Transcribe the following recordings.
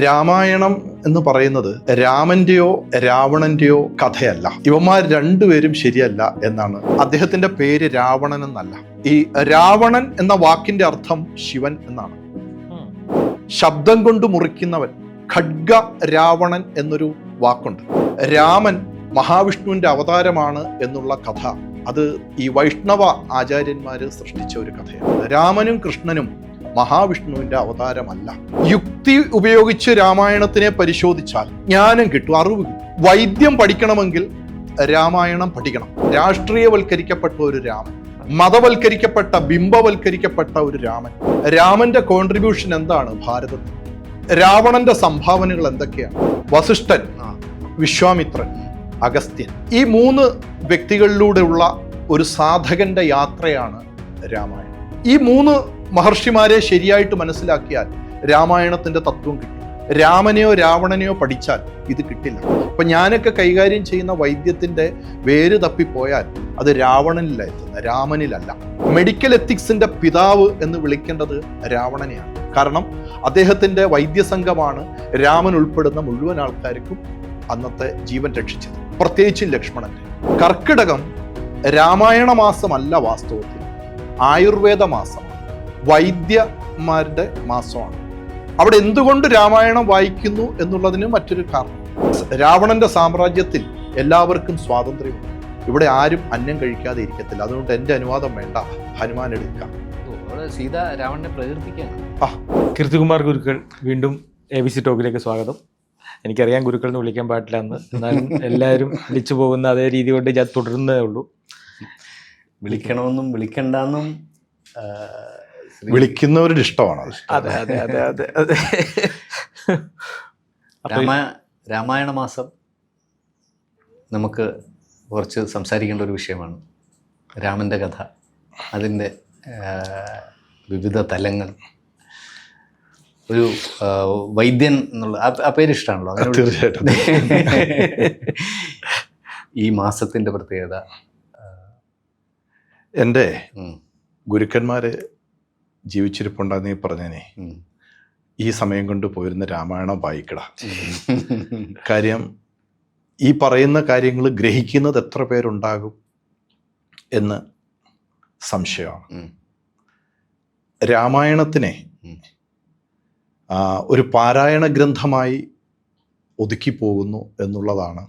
രാമായണം എന്ന് പറയുന്നത് രാമന്റെയോ രാവണന്റെയോ കഥയല്ല. ഇവന്മാർ രണ്ടുപേരും ശരിയല്ല എന്നാണ്. അദ്ദേഹത്തിന്റെ പേര് രാവണൻ എന്നല്ല. ഈ രാവണൻ എന്ന വാക്കിന്റെ അർത്ഥം ശിവൻ എന്നാണ്. ശബ്ദം കൊണ്ട് മുറിക്കുന്നവൻ, ഖഡ്ഗ രാവണൻ എന്നൊരു വാക്കുണ്ട്. രാമൻ മഹാവിഷ്ണുവിന്റെ അവതാരമാണ് എന്നുള്ള കഥ അത് ഈ വൈഷ്ണവ ആചാര്യന്മാര് സൃഷ്ടിച്ച ഒരു കഥയാണ്. രാമനും കൃഷ്ണനും മഹാവിഷ്ണുവിന്റെ അവതാരമല്ല. യുക്തി ഉപയോഗിച്ച് രാമായണത്തിനെ പരിശോധിച്ചാൽ ജ്ഞാനം കിട്ടും, അറിവ് കിട്ടും. വൈദ്യം പഠിക്കണമെങ്കിൽ രാമായണം പഠിക്കണം. രാഷ്ട്രീയവൽക്കരിക്കപ്പെട്ട ഒരു രാമൻ, മതവൽക്കരിക്കപ്പെട്ട ബിംബവൽക്കരിക്കപ്പെട്ട ഒരു രാമൻ. രാമന്റെ കോൺട്രിബ്യൂഷൻ എന്താണ് ഭാരതത്തിൽ? രാവണന്റെ സംഭാവനകൾ എന്തൊക്കെയാണ്? വസിഷ്ഠൻ, വിശ്വാമിത്രൻ, അഗസ്ത്യൻ, ഈ മൂന്ന് വ്യക്തികളിലൂടെയുള്ള ഒരു സാധകന്റെ യാത്രയാണ് രാമായണം. ഈ മൂന്ന് മഹർഷിമാരെ ശരിയായിട്ട് മനസ്സിലാക്കിയാൽ രാമായണത്തിന്റെ തത്വം കിട്ടും. രാമനെയോ രാവണനെയോ പഠിച്ചാൽ ഇത് കിട്ടില്ല. അപ്പൊ ഞാനൊക്കെ കൈകാര്യം ചെയ്യുന്ന വൈദ്യത്തിന്റെ വേര് തപ്പിപ്പോയാൽ അത് രാവണനില എത്തുന്നത്, രാമനിലല്ല. മെഡിക്കൽ എത്തിക്സിന്റെ പിതാവ് എന്ന് വിളിക്കേണ്ടത് രാവണനെയാണ്. കാരണം അദ്ദേഹത്തിന്റെ വൈദ്യസംഘമാണ് രാമൻ ഉൾപ്പെടുന്ന മുഴുവൻ ആൾക്കാർക്കും അന്നത്തെ ജീവൻ രക്ഷിച്ചത്, പ്രത്യേകിച്ചും ലക്ഷ്മണന്റെ. കർക്കിടകം രാമായണ മാസമല്ല, വാസ്തവത്തിൽ ആയുർവേദ മാസമാണ്, വൈദ്യന്മാരുടെ മാസമാണ്. അവിടെ എന്തുകൊണ്ട് രാമായണം വായിക്കുന്നു എന്നുള്ളതിന് മറ്റൊരു കാരണം. രാവണന്റെ സാമ്രാജ്യത്തിൽ എല്ലാവർക്കും സ്വാതന്ത്ര്യമുണ്ട്. ഇവിടെ ആരും അന്നം കഴിക്കാതെ ഇരിക്കത്തില്ല. അതുകൊണ്ട് എൻ്റെ അനുവാദം വേണ്ട, ഹനുമാൻ എടുക്കാം. സീത രാവണനെ പ്രകീർത്തിക്കുകയാണ്. കീർത്തികുമാർ ഗുരുക്കൾ വീണ്ടും ABC ടോക്കിലേക്ക് സ്വാഗതം. എനിക്കറിയാം ഗുരുക്കൾ എന്ന് വിളിക്കാൻ പാടില്ല എന്ന്, എന്നാലും എല്ലാവരും വിളിച്ചു പോകുന്ന അതേ രീതി കൊണ്ട് ഞാൻ തുടരുന്നതേ ഉള്ളൂ. വിളിക്കണമെന്നും വിളിക്കണ്ടെന്നും വിളിക്കുന്നവരുടെ ഇഷ്ടമാണ്. അതെ അതെ അതെ അതെ അതെ. രാമായണ മാസം നമുക്ക് കുറച്ച് സംസാരിക്കേണ്ട ഒരു വിഷയമാണ്. രാമൻ്റെ കഥ, അതിൻ്റെ വിവിധ തലങ്ങൾ. ഒരു വൈദ്യൻ എന്നുള്ള ആ പേര് ഇഷ്ടമാണല്ലോ. തീർച്ചയായിട്ടും. ഈ മാസത്തിൻ്റെ പ്രത്യേകത, എൻ്റെ ഗുരുക്കന്മാര് ജീവിച്ചിരിപ്പുണ്ടെന്ന് പറഞ്ഞേനെ, ഈ സമയം കൊണ്ട് പോയിരുന്ന രാമായണം വായിക്കട. കാര്യം ഈ പറയുന്ന കാര്യങ്ങൾ ഗ്രഹിക്കുന്നത് എത്ര പേരുണ്ടാകും എന്ന് സംശയമാണ്. രാമായണത്തിനെ ഒരു പാരായണ ഗ്രന്ഥമായി ഒതുക്കി പോകുന്നു എന്നുള്ളതാണ്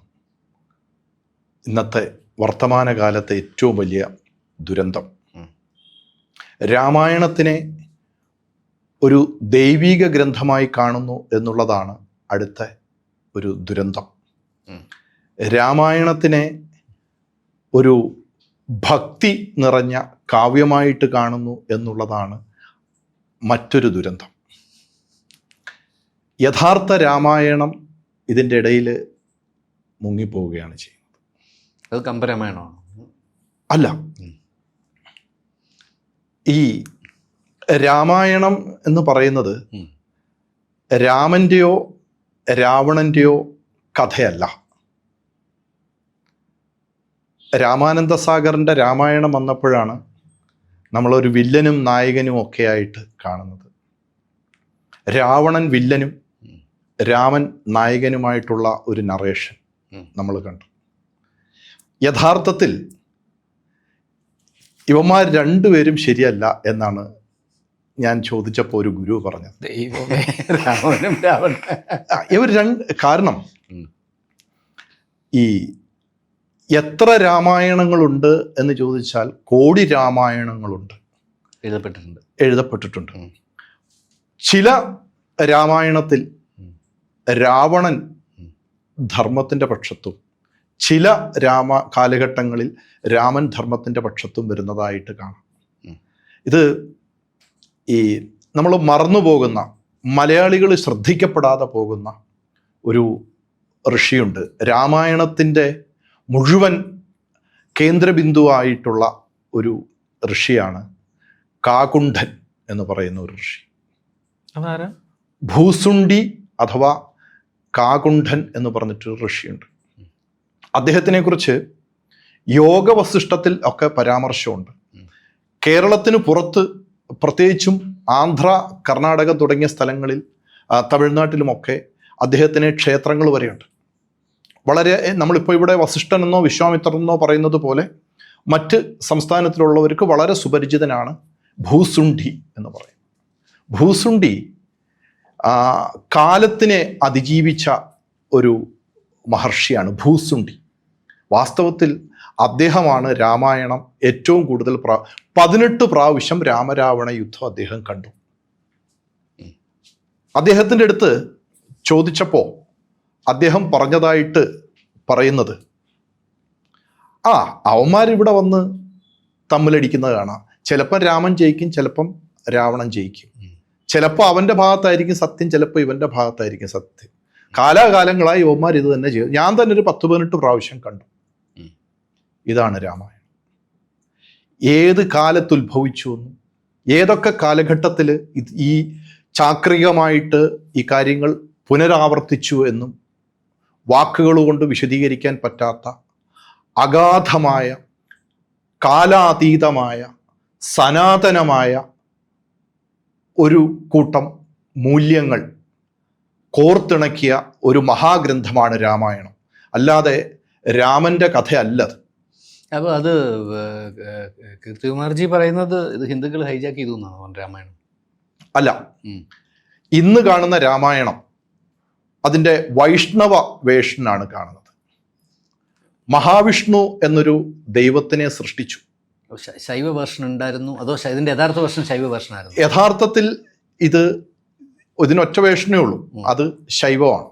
ഇന്നത്തെ വർത്തമാനകാലത്തെ ഏറ്റവും വലിയ ദുരന്തം. രാമായണത്തിനെ ഒരു ദൈവിക ഗ്രന്ഥമായി കാണുന്നു എന്നുള്ളതാണ് അടുത്ത ഒരു ദുരന്തം. രാമായണത്തിനെ ഒരു ഭക്തി നിറഞ്ഞ കാവ്യമായിട്ട് കാണുന്നു എന്നുള്ളതാണ് മറ്റൊരു ദുരന്തം. യഥാർത്ഥ രാമായണം ഇതിൻ്റെ ഇടയിൽ മുങ്ങിപ്പോവുകയാണ് ചെയ്യുന്നത്. അത് കമ്പരാമായണമാണ് അല്ല. ഈ രാമായണം എന്ന് പറയുന്നത് രാമന്റെയോ രാവണന്റെയോ കഥയല്ല. രാമാനന്ദ സാഗറിന്റെ രാമായണം വന്നപ്പോഴാണ് നമ്മളൊരു വില്ലനും നായകനും ഒക്കെ ആയിട്ട് കാണുന്നത്. രാവണൻ വില്ലനും രാമൻ നായകനുമായിട്ടുള്ള ഒരു നറേഷൻ നമ്മൾ കണ്ടു. യഥാർത്ഥത്തിൽ ഇവന്മാർ രണ്ടുപേരും ശരിയല്ല എന്നാണ് ഞാൻ ചോദിച്ചപ്പോൾ ഒരു ഗുരു പറഞ്ഞത്. ഇവർ കാരണം ഈ എത്ര രാമായണങ്ങളുണ്ട് എന്ന് ചോദിച്ചാൽ കോടി രാമായണങ്ങളുണ്ട്, എഴുതപ്പെട്ടിട്ടുണ്ട്. ചില രാമായണത്തിൽ രാവണൻ ധർമ്മത്തിൻ്റെ പക്ഷത്തും ചില കാലഘട്ടങ്ങളിൽ രാമൻ ധർമ്മത്തിൻ്റെ പക്ഷത്തും വരുന്നതായിട്ട് കാണാം. ഇത് ഈ നമ്മൾ മറന്നുപോകുന്ന, മലയാളികൾ ശ്രദ്ധിക്കപ്പെടാതെ പോകുന്ന ഒരു ഋഷിയുണ്ട്. രാമായണത്തിൻ്റെ മുഴുവൻ കേന്ദ്രബിന്ദുവായിട്ടുള്ള ഒരു ഋഷിയാണ് കാകുണ്ഠൻ എന്ന് പറയുന്ന ഒരു ഋഷി. ഭൂസുണ്ഡി അഥവാ കാകുണ്ഠൻ എന്ന് പറഞ്ഞിട്ടൊരു ഋഷിയുണ്ട്. അദ്ദേഹത്തിനെ കുറിച്ച് യോഗവസിഷ്ഠത്തിൽ ഒക്കെ പരാമർശമുണ്ട്. കേരളത്തിന് പുറത്ത്, പ്രത്യേകിച്ചും ആന്ധ്ര, കർണാടക തുടങ്ങിയ സ്ഥലങ്ങളിൽ തമിഴ്നാട്ടിലുമൊക്കെ അദ്ദേഹത്തിന് ക്ഷേത്രങ്ങൾ വരെയുണ്ട്. വളരെ നമ്മളിപ്പോൾ ഇവിടെ വസിഷ്ഠനെന്നോ വിശ്വാമിത്രനെന്നോ പറയുന്നത് പോലെ മറ്റ് സംസ്ഥാനത്തിലുള്ളവർക്ക് വളരെ സുപരിചിതനാണ് ഭൂസുണ്ഠി എന്ന് പറയും. ഭൂസുണ്ഠി കാലത്തിനെ അതിജീവിച്ച ഒരു മഹർഷിയാണ് ഭൂസുണ്ഠി. വാസ്തവത്തിൽ അദ്ദേഹമാണ് രാമായണം ഏറ്റവും കൂടുതൽ 18 പ്രാവശ്യം രാമരാവണ യുദ്ധം അദ്ദേഹം കണ്ടു. അദ്ദേഹത്തിൻ്റെ അടുത്ത് ചോദിച്ചപ്പോൾ അദ്ദേഹം പറഞ്ഞതായിട്ട് പറയുന്നത്, അവന്മാരിവിടെ വന്ന് തമ്മിലടിക്കുന്നത് കാണാം. ചിലപ്പം രാമൻ ജയിക്കും, ചിലപ്പം രാവണൻ ജയിക്കും. ചിലപ്പോൾ അവൻ്റെ ഭാഗത്തായിരിക്കും സത്യം, ചിലപ്പോൾ ഇവൻ്റെ ഭാഗത്തായിരിക്കും സത്യം. കാലാകാലങ്ങളായി യവന്മാർ ഇത് തന്നെ ചെയ്തു. ഞാൻ തന്നെ ഒരു 10-18 പ്രാവശ്യം കണ്ടു. ഇതാണ് രാമായണം. ഏത് കാലത്ത് ഉത്ഭവിച്ചു എന്നും ഏതൊക്കെ കാലഘട്ടത്തിൽ ഈ ചാക്രികമായിട്ട് ഈ കാര്യങ്ങൾ പുനരാവർത്തിച്ചു എന്നും വാക്കുകൾ കൊണ്ട് വിശദീകരിക്കാൻ പറ്റാത്ത അഗാധമായ കാലാതീതമായ സനാതനമായ ഒരു കൂട്ടം മൂല്യങ്ങൾ കോർത്തിണക്കിയ ഒരു മഹാഗ്രന്ഥമാണ് രാമായണം. അല്ലാതെ രാമൻ്റെ കഥയല്ലത്. അപ്പോൾ അത് കീർത്തികുമാർജി പറയുന്നത് ഇത് ഹിന്ദുക്കൾ ഹൈജാക്ക് ചെയ്തു എന്നാണ് രാമായണം? അല്ല, ഇന്ന് കാണുന്ന രാമായണം അതിൻ്റെ വൈഷ്ണവ വേഷനാണ് കാണുന്നത്. മഹാവിഷ്ണു എന്നൊരു ദൈവത്തിനെ സൃഷ്ടിച്ചു. ശൈവ വേർഷൻ ഉണ്ടായിരുന്നു അതോ ഇതിൻ്റെ യഥാർത്ഥ വേർഷൻ ശൈവ വേർഷനായിരുന്നു? യഥാർത്ഥത്തിൽ ഇതിനൊറ്റ വേഷനേ ഉള്ളൂ, അത് ശൈവമാണ്.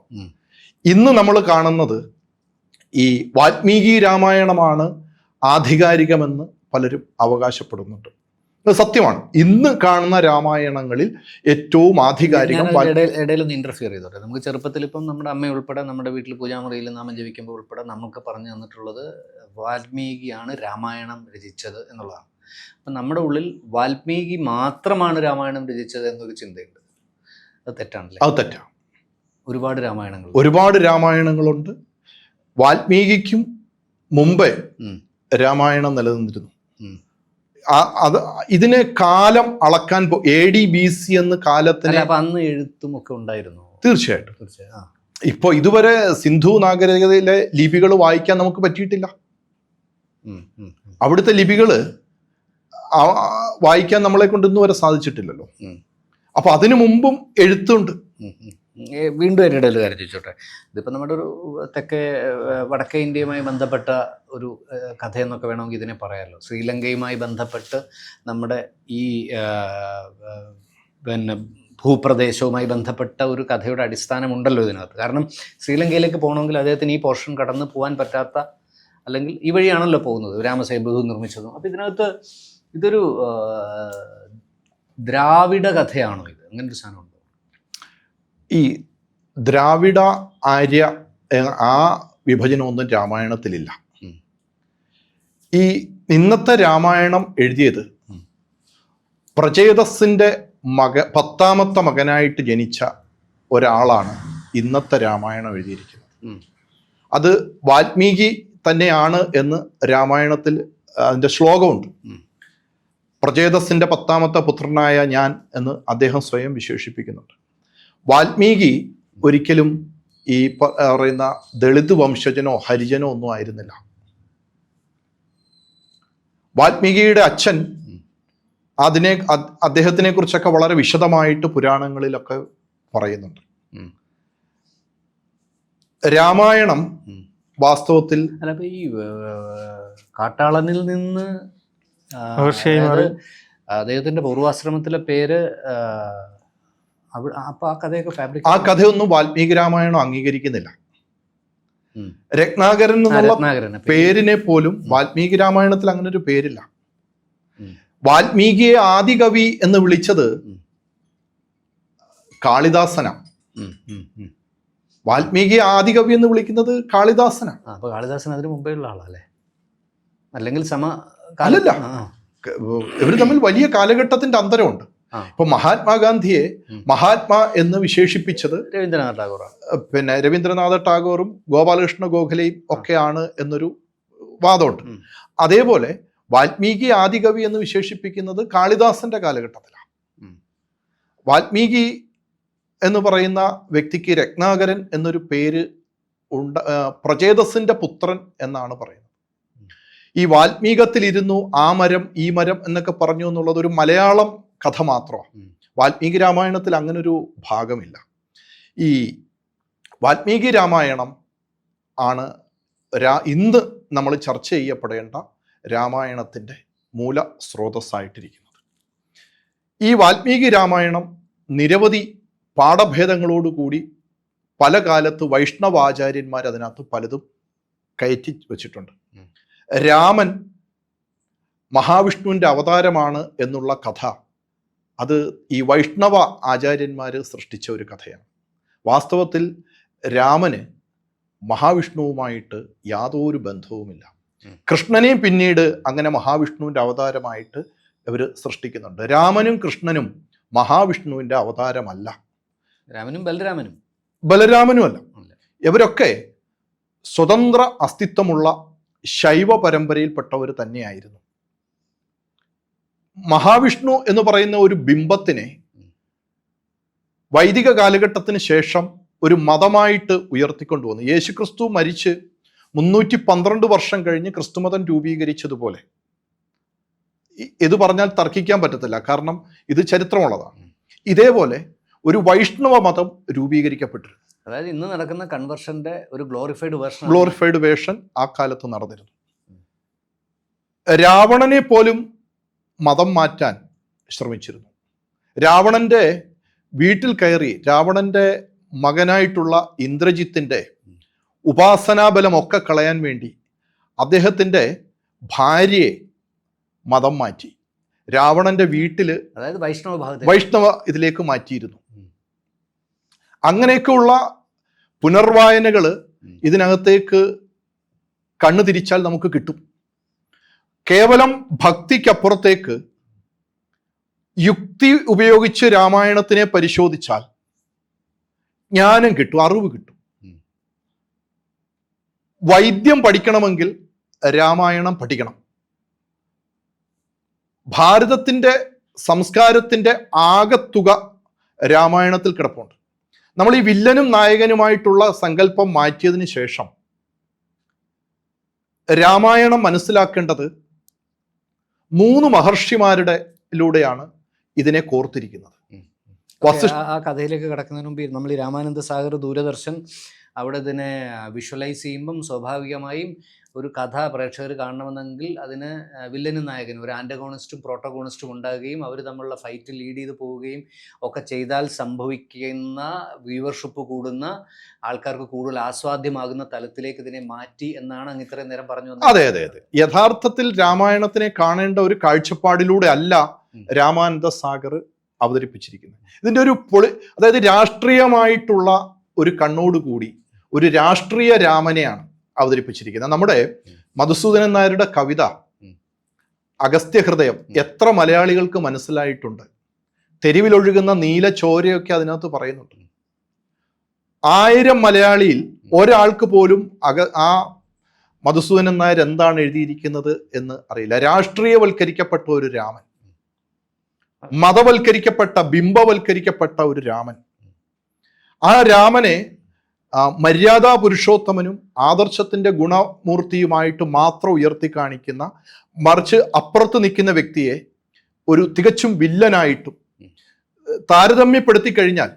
ഇന്ന് നമ്മൾ കാണുന്നത് ഈ വാൽമീകി രാമായണമാണ് ആധികാരികമെന്ന് പലരും അവകാശപ്പെടുന്നുണ്ട്. അത് സത്യമാണ്. ഇന്ന് കാണുന്ന രാമായണങ്ങളിൽ ഏറ്റവും ആധികാരികം. ഇടയിലൊന്ന് ഇന്റർഫിയർ ചെയ്തോട്ടെ. നമുക്ക് ചെറുപ്പത്തിൽ ഇപ്പം നമ്മുടെ അമ്മ ഉൾപ്പെടെ നമ്മുടെ വീട്ടിൽ പൂജാമുറിയിൽ നാമം ജപിക്കുമ്പോൾ ഉൾപ്പെടെ നമുക്ക് പറഞ്ഞു തന്നിട്ടുള്ളത് വാൽമീകിയാണ് രാമായണം രചിച്ചത് എന്നുള്ളതാണ്. അപ്പം നമ്മുടെ ഉള്ളിൽ വാൽമീകി മാത്രമാണ് രാമായണം രചിച്ചത് എന്നൊരു ചിന്തയുണ്ട്. അത് തെറ്റാണല്ലേ? അത് തെറ്റാണ്. ഒരുപാട് രാമായണങ്ങളുണ്ട്. വാൽമീകിക്കും മുമ്പേ രാമായണം നിലനിന്നിരുന്നു. അത് ഇതിനെ കാലം അളക്കാൻ AD BC എന്ന് കാലത്തിന് അന്ന് എഴുത്തും ഒക്കെ ഉണ്ടായിരുന്നു. തീർച്ചയായിട്ടും. ഇപ്പോൾ ഇതുവരെ സിന്ധു നാഗരികതയിലെ ലിപികൾ വായിക്കാൻ നമുക്ക് പറ്റിയിട്ടില്ല. അവിടുത്തെ ലിപികൾ വായിക്കാൻ നമ്മളെ കൊണ്ട് ഇന്ന് വരെ സാധിച്ചിട്ടില്ലല്ലോ. അപ്പൊ അതിനു മുമ്പും എഴുത്തുണ്ട്. വീണ്ടും എൻ്റെ ഇടയിൽ കാര്യം ചോദിച്ചോട്ടെ. ഇതിപ്പോൾ നമ്മുടെ ഒരു തെക്കേ വടക്കേ ഇന്ത്യയുമായി ബന്ധപ്പെട്ട ഒരു കഥയെന്നൊക്കെ വേണമെങ്കിൽ ഇതിനെ പറയാമല്ലോ. ശ്രീലങ്കയുമായി ബന്ധപ്പെട്ട് നമ്മുടെ ഈ പിന്നെ ഭൂപ്രദേശവുമായി ബന്ധപ്പെട്ട ഒരു കഥയുടെ അടിസ്ഥാനമുണ്ടല്ലോ ഇതിനകത്ത്. കാരണം ശ്രീലങ്കയിലേക്ക് പോകണമെങ്കിൽ അദ്ദേഹത്തിന് ഈ പോർഷൻ കടന്ന് പോകാൻ പറ്റാത്ത, അല്ലെങ്കിൽ ഈ വഴിയാണല്ലോ പോകുന്നത്, രാമസേതു നിർമ്മിച്ചതും. അപ്പോൾ ഇതിനകത്ത് ഇതൊരു ദ്രാവിഡ കഥയാണോ ഇത്? അങ്ങനൊരു സാധനമുണ്ടോ? ഈ ദ്രാവിഡ ആര്യ ആ വിഭജനമൊന്നും രാമായണത്തിലില്ല. ഈ ഇന്നത്തെ രാമായണം എഴുതിയത് പ്രചേതസിൻ്റെ 10ാമത്തെ മകനായിട്ട് ജനിച്ച ഒരാളാണ് ഇന്നത്തെ രാമായണം എഴുതിയിരിക്കുന്നത്. അത് വാൽമീകി തന്നെയാണ് എന്ന് രാമായണത്തിൽ അതിൻ്റെ ശ്ലോകമുണ്ട്. പ്രചേതസിൻ്റെ 10ാമത്തെ പുത്രനായ ഞാൻ എന്ന് അദ്ദേഹം സ്വയം വിശേഷിപ്പിക്കുന്നുണ്ട്. വാൽമീകി ഒരിക്കലും ഈ പറയുന്ന ദളിത് വംശജനോ ഹരിജനോ ഒന്നും ആയിരുന്നില്ല. വാൽമീകിയുടെ അച്ഛൻ അദ്ദേഹത്തിനെ കുറിച്ചൊക്കെ വളരെ വിശദമായിട്ട് പുരാണങ്ങളിലൊക്കെ പറയുന്നുണ്ട്. രാമായണം വാസ്തവത്തിൽ ഈ കാട്ടാളനിൽ നിന്ന് അദ്ദേഹത്തിന്റെ പൂർവാശ്രമത്തിലെ പേര് ആ കഥയൊന്നും വാൽമീകി രാമായണം അംഗീകരിക്കുന്നില്ല. രത്നാകരൻ എന്നുള്ള പേരിനെ പോലും വാൽമീകി രാമായണത്തിൽ അങ്ങനെ ഒരു പേരില്ല. വാൽമീകിയെ ആദികവി എന്ന് വിളിച്ചത് കാളിദാസനാണ്. വാൽമീകിയെ ആദികവി എന്ന് വിളിക്കുന്നത് കാളിദാസനാണ്. അപ്പൊ കാളിദാസൻ അതിന് മുമ്പേ ഉള്ള ആളല്ലേ? അല്ലെങ്കിൽ അല്ലല്ല, ഇവർ തമ്മിൽ വലിയ കാലഘട്ടത്തിന്റെ അന്തരമുണ്ട്. ഇപ്പൊ മഹാത്മാഗാന്ധിയെ മഹാത്മാ എന്ന് വിശേഷിപ്പിച്ചത് രവീന്ദ്രനാഥ് ടാഗോറാണ്. പിന്നെ രവീന്ദ്രനാഥ ടാഗോറും ഗോപാലകൃഷ്ണ ഗോഖലെയും ഒക്കെയാണ് എന്നൊരു വാദമുണ്ട്. അതേപോലെ വാൽമീകി ആദികവി എന്ന് വിശേഷിപ്പിക്കുന്നത് കാളിദാസന്റെ കാലഘട്ടത്തിലാണ്. വാൽമീകി എന്ന് പറയുന്ന വ്യക്തിക്ക് രത്നാകരൻ എന്നൊരു പേര് പ്രചേതസിന്റെ പുത്രൻ എന്നാണ് പറയുന്നത്. ഈ വാൽമീകത്തിലിരുന്നു ആ മരം ഈ മരം എന്നൊക്കെ പറഞ്ഞു എന്നുള്ളത് ഒരു മലയാളം കഥ മാത്രമാണ്. വാൽമീകി രാമായണത്തിൽ അങ്ങനൊരു ഭാഗമില്ല. ഈ വാൽമീകി രാമായണം ആണ് ഇന്ന് നമ്മൾ ചർച്ച ചെയ്യപ്പെടേണ്ട രാമായണത്തിൻ്റെ മൂല സ്രോതസ്സായിട്ടിരിക്കുന്നത്. ഈ വാൽമീകി രാമായണം നിരവധി പാഠഭേദങ്ങളോടുകൂടി പല കാലത്ത് വൈഷ്ണവാചാര്യന്മാർ അതിനകത്ത് പലതും കയറ്റി വച്ചിട്ടുണ്ട്. രാമൻ മഹാവിഷ്ണുവിൻ്റെ അവതാരമാണ് എന്നുള്ള കഥ അത് ഈ വൈഷ്ണവ ആചാര്യന്മാർ സൃഷ്ടിച്ച ഒരു കഥയാണ്. വാസ്തവത്തിൽ രാമന് മഹാവിഷ്ണുവുമായിട്ട് യാതൊരു ബന്ധവുമില്ല. കൃഷ്ണനെയും പിന്നീട് അങ്ങനെ മഹാവിഷ്ണുവിൻ്റെ അവതാരമായിട്ട് ഇവർ സൃഷ്ടിക്കുന്നുണ്ട്. രാമനും കൃഷ്ണനും മഹാവിഷ്ണുവിൻ്റെ അവതാരമല്ല. രാമനും ബലരാമനുമല്ല. ഇവരൊക്കെ സ്വതന്ത്ര അസ്തിത്വമുള്ള ശൈവ പരമ്പരയിൽപ്പെട്ടവർ തന്നെയായിരുന്നു. മഹാവിഷ്ണു എന്ന് പറയുന്ന ഒരു ബിംബത്തിനെ വൈദിക കാലഘട്ടത്തിന് ശേഷം ഒരു മതമായിട്ട് ഉയർത്തിക്കൊണ്ടുവന്നു. യേശുക്രിസ്തു മരിച്ച് 312 വർഷം കഴിഞ്ഞ് ക്രിസ്തുമതം രൂപീകരിച്ചതുപോലെ ഇത് പറഞ്ഞാൽ തർക്കിക്കാൻ പറ്റത്തില്ല, കാരണം ഇത് ചരിത്രമുള്ളതാണ്. ഇതേപോലെ ഒരു വൈഷ്ണവ മതം രൂപീകരിക്കപ്പെട്ടിരുന്നു. അതായത് ഇന്ന് നടക്കുന്ന കൺവെർഷന്റെ ഒരു ഗ്ലോറിഫൈഡ് വേർഷൻ ആ കാലത്ത് നടന്നിരുന്നു. രാവണനെ പോലും മതം മാറ്റാൻ ശ്രമിച്ചിരുന്നു. രാവണന്റെ വീട്ടിൽ കയറി രാവണന്റെ മകനായിട്ടുള്ള ഇന്ദ്രജിത്തിന്റെ ഉപാസനാബലമൊക്കെ കളയാൻ വേണ്ടി അദ്ദേഹത്തിൻ്റെ ഭാര്യയെ മതം മാറ്റി രാവണന്റെ വീട്ടിൽ, അതായത് വൈഷ്ണവ ഇതിലേക്ക് മാറ്റിയിരുന്നു. അങ്ങനെയൊക്കെയുള്ള പുനർവായനകൾ ഇതിനകത്തേക്ക് കണ്ണു തിരിച്ചാൽ നമുക്ക് കിട്ടും. കേവലം ഭക്തിക്കപ്പുറത്തേക്ക് യുക്തി ഉപയോഗിച്ച് രാമായണത്തിനെ പരിശോധിച്ചാൽ ജ്ഞാനം കിട്ടും, അറിവ് കിട്ടും. വൈദ്യം പഠിക്കണമെങ്കിൽ രാമായണം പഠിക്കണം. ഭാരതത്തിൻ്റെ സംസ്കാരത്തിൻ്റെ ആകത്തുക രാമായണത്തിൽ കിടപ്പുണ്ട്. നമ്മൾ ഈ വില്ലനും നായകനുമായിട്ടുള്ള സങ്കല്പം മാറ്റിയതിന് ശേഷം രാമായണം മനസ്സിലാക്കേണ്ടത് 3 മഹർഷിമാരുടെയിലൂടെയാണ് ഇതിനെ കോർത്തിരിക്കുന്നത്. ആ കഥയിലേക്ക് കടക്കുന്നതിന് മുമ്പ് നമ്മൾ ഈ രാമാനന്ദ സാഗർ ദൂരദർശൻ അവിടെ ഇതിനെ വിഷ്വലൈസ് ചെയ്യുമ്പം സ്വാഭാവികമായും ഒരു കഥ പ്രേക്ഷകർ കാണണമെന്നെങ്കിൽ അതിന് വില്ലനും നായകനും ഒരു ആൻറ്റഗോണിസ്റ്റും പ്രോട്ടഗോണിസ്റ്റും ഉണ്ടാകുകയും അവർ തമ്മിലുള്ള ഫൈറ്റ് ലീഡ് ചെയ്ത് പോവുകയും ഒക്കെ ചെയ്താൽ സംഭവിക്കുന്ന വ്യൂവർഷിപ്പ് കൂടുന്ന, ആൾക്കാർക്ക് കൂടുതൽ ആസ്വാദ്യമാകുന്ന തലത്തിലേക്ക് ഇതിനെ മാറ്റി എന്നാണ് അങ്ങ് ഇത്രയും നേരം പറഞ്ഞു വന്നത്. അതെ അതെ അതെ. യഥാർത്ഥത്തിൽ രാമായണത്തിനെ കാണേണ്ട ഒരു കാഴ്ചപ്പാടിലൂടെ അല്ല രാമാനന്ദ സാഗർ അവതരിപ്പിച്ചിരിക്കുന്നത്. ഇതിൻ്റെ ഒരു അതായത് രാഷ്ട്രീയമായിട്ടുള്ള ഒരു കണ്ണോടുകൂടി ഒരു രാഷ്ട്രീയ രാമനെയാണ് അവതരിപ്പിച്ചിരിക്കുന്നത്. നമ്മുടെ മധുസൂദനൻ നായരുടെ കവിത അഗസ്ത്യഹൃദയം എത്ര മലയാളികൾക്ക് മനസ്സിലായിട്ടുണ്ട്. തെരുവിലൊഴുകുന്ന നീല ചോരയൊക്കെ അതിനകത്ത് പറയുന്നുണ്ട്. 1000 മലയാളിയിൽ ഒരാൾക്ക് പോലും ആ മധുസൂദനൻ നായർ എന്താണ് എഴുതിയിരിക്കുന്നത് എന്ന് അറിയില്ല. രാഷ്ട്രീയവൽക്കരിക്കപ്പെട്ട ഒരു രാമൻ, മതവൽക്കരിക്കപ്പെട്ട, ബിംബവൽക്കരിക്കപ്പെട്ട ഒരു രാമൻ. ആ രാമനെ മര്യാദാ പുരുഷോത്തമനും ആദർശത്തിൻ്റെ ഗുണമൂർത്തിയുമായിട്ട് മാത്രം ഉയർത്തി കാണിക്കുന്ന, മറിച്ച് അപ്പുറത്ത് നിൽക്കുന്ന വ്യക്തിയെ ഒരു തികച്ചും വില്ലനായിട്ടും താരതമ്യപ്പെടുത്തി കഴിഞ്ഞാൽ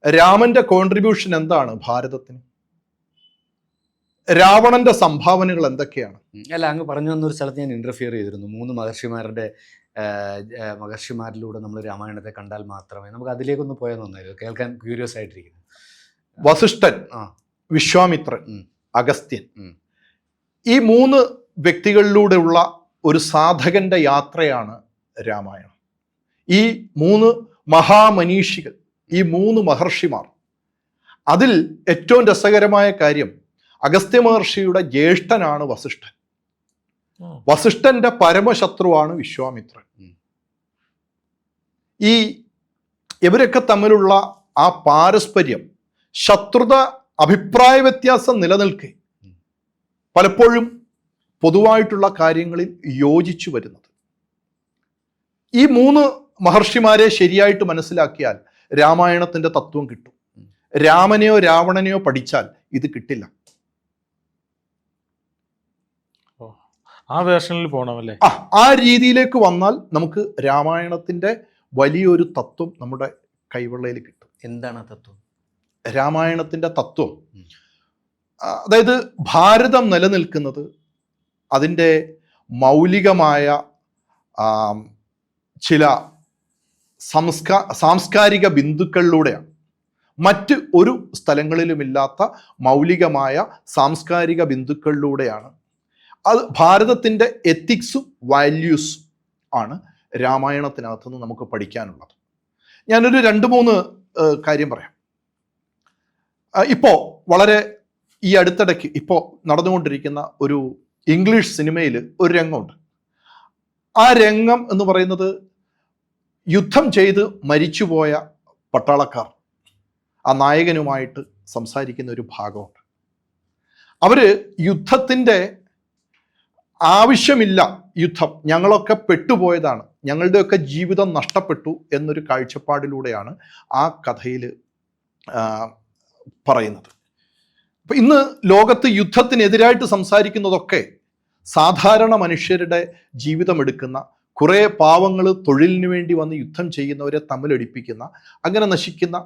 രാമന്റെ കോൺട്രിബ്യൂഷൻ എന്താണ് ഭാരതത്തിന്? രാവണന്റെ സംഭാവനകൾ എന്തൊക്കെയാണ്? അല്ല, അങ്ങ് പറഞ്ഞു വന്നൊരു സ്ഥലത്ത് ഞാൻ ഇന്റർഫിയർ ചെയ്തിരുന്നു. 3 മഹർഷിമാരിലൂടെ നമ്മൾ രാമായണത്തെ കണ്ടാൽ മാത്രമേ നമുക്ക് അതിലേക്കൊന്ന് പോയാൽ നന്നായിരുന്നു. കേൾക്കാൻ ക്യൂരിയസ് ആയിട്ടിരിക്കുന്നു. വസിഷ്ഠൻ, വിശ്വാമിത്രൻ, അഗസ്ത്യൻ, ഈ 3 വ്യക്തികളിലൂടെയുള്ള ഒരു സാധകന്റെ യാത്രയാണ് രാമായണം. ഈ 3 മഹാമനീഷികൾ, ഈ 3 മഹർഷിമാർ, അതിൽ ഏറ്റവും രസകരമായ കാര്യം അഗസ്ത്യ മഹർഷിയുടെ ജ്യേഷ്ഠനാണ് വസിഷ്ഠൻ. വസിഷ്ഠന്റെ പരമശത്രുവാണ് വിശ്വാമിത്രൻ. ഇവരൊക്കെ തമ്മിലുള്ള ആ പാരസ്പര്യം, ശത്രുത, അഭിപ്രായ വ്യത്യാസം നിലനിൽക്കെ പലപ്പോഴും പൊതുവായിട്ടുള്ള കാര്യങ്ങളിൽ യോജിച്ചു വരുന്നത്. ഈ 3 മഹർഷിമാരെ ശരിയായിട്ട് മനസ്സിലാക്കിയാൽ രാമായണത്തിന്റെ തത്വം കിട്ടും. രാമനെയോ രാവണനെയോ പഠിച്ചാൽ ഇത് കിട്ടില്ല. ആ വേർഷനിൽ പോകണമല്ലേ? ആ രീതിയിലേക്ക് വന്നാൽ നമുക്ക് രാമായണത്തിന്റെ വലിയൊരു തത്വം നമ്മുടെ കൈവെള്ളയിൽ കിട്ടും. എന്താണ് ആ തത്വം? രാമായണത്തിന്റെ തത്വം, അതായത് ഭാരതം നിലനിൽക്കുന്നത് അതിൻ്റെ മൗലികമായ ചില സാംസ്കാരിക ബിന്ദുക്കളിലൂടെയാണ്. മറ്റ് ഒരു സ്ഥലങ്ങളിലുമില്ലാത്ത മൗലികമായ സാംസ്കാരിക ബിന്ദുക്കളിലൂടെയാണ്. അത് ഭാരതത്തിൻ്റെ എത്തിക്സും വാല്യൂസും ആണ് രാമായണത്തിനകത്തുനിന്ന് നമുക്ക് പഠിക്കാനുള്ളത്. ഞാനൊരു 2-3 കാര്യം പറയാം. ഇപ്പോൾ വളരെ ഈ അടുത്തിടയ്ക്ക് ഇപ്പോൾ നടന്നുകൊണ്ടിരിക്കുന്ന ഒരു ഇംഗ്ലീഷ് സിനിമയിൽ ഒരു രംഗമുണ്ട്. ആ രംഗം എന്ന് പറയുന്നത് യുദ്ധം ചെയ്ത് മരിച്ചുപോയ പട്ടാളക്കാർ ആ നായകനുമായിട്ട് സംസാരിക്കുന്ന ഒരു ഭാഗമുണ്ട്. അവർ യുദ്ധത്തിൻ്റെ ആവശ്യമില്ല, യുദ്ധം ഞങ്ങളൊക്കെ പെട്ടുപോയതാണ്, ഞങ്ങളുടെയൊക്കെ ജീവിതം നഷ്ടപ്പെട്ടു എന്നൊരു കാഴ്ചപ്പാടിലൂടെയാണ് ആ കഥയിൽ പറയുന്നത്. അപ്പം ഇന്ന് ലോകത്ത് യുദ്ധത്തിനെതിരായിട്ട് സംസാരിക്കുന്നതൊക്കെ സാധാരണ മനുഷ്യരുടെ ജീവിതം എടുക്കുന്ന, കുറേ പാവങ്ങൾ തൊഴിലിന് വേണ്ടി വന്ന് യുദ്ധം ചെയ്യുന്നവരെ തമ്മിലടിപ്പിക്കുന്ന, അങ്ങനെ നശിക്കുന്ന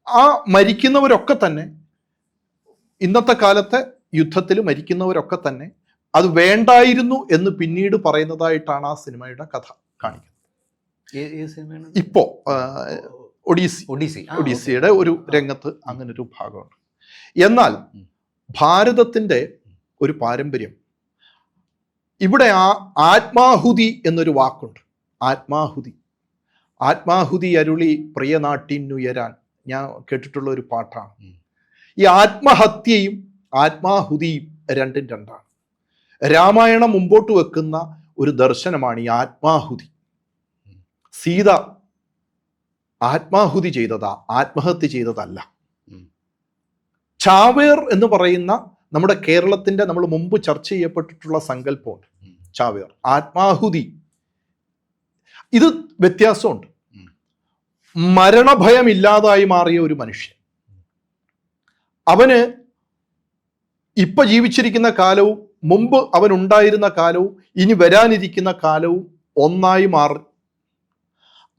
ആ മരിക്കുന്നവരൊക്കെ തന്നെ, ഇന്നത്തെ കാലത്തെ യുദ്ധത്തിൽ മരിക്കുന്നവരൊക്കെ തന്നെ അത് വേണ്ടായിരുന്നു എന്ന് പിന്നീട് പറയുന്നതായിട്ടാണ് ആ സിനിമയുടെ കഥ കാണിക്കുന്നത്. ഇപ്പോ ഒഡീസിയുടെ ഒരു രംഗത്ത് അങ്ങനെ ഒരു ഭാഗമുണ്ട്. എന്നാൽ ഭാരതത്തിൻ്റെ ഒരു പാരമ്പര്യം, ഇവിടെ ആത്മാഹുതി എന്നൊരു വാക്കുണ്ട്. ആത്മാഹുതി അരുളി പ്രിയ നാട്ടിനുയരാൻ, ഞാൻ കേട്ടിട്ടുള്ള ഒരു പാട്ടാണ്. ഈ ആത്മഹത്യയും ആത്മാഹുതിയും രണ്ടും രണ്ടാണ്. രാമായണം മുമ്പോട്ട് വെക്കുന്ന ഒരു ദർശനമാണ് ഈ ആത്മാഹുതി. സീത ആത്മാഹുതി ചെയ്തതാ, ആത്മഹത്യ ചെയ്തതല്ല. ചാവേർ എന്ന് പറയുന്ന നമ്മുടെ കേരളത്തിൻ്റെ, നമ്മൾ മുമ്പ് ചർച്ച ചെയ്യപ്പെട്ടിട്ടുള്ള സങ്കല്പമുണ്ട് ചാവേർ, ആത്മാഹുതി. ഇത് വ്യത്യാസമുണ്ട്. മരണഭയമില്ലാതായി മാറിയ ഒരു മനുഷ്യൻ, അവന് ഇപ്പൊ ജീവിച്ചിരിക്കുന്ന കാലവും മുമ്പ് അവൻ ഉണ്ടായിരുന്ന കാലവും ഇനി വരാനിരിക്കുന്ന കാലവും ഒന്നായി മാറി.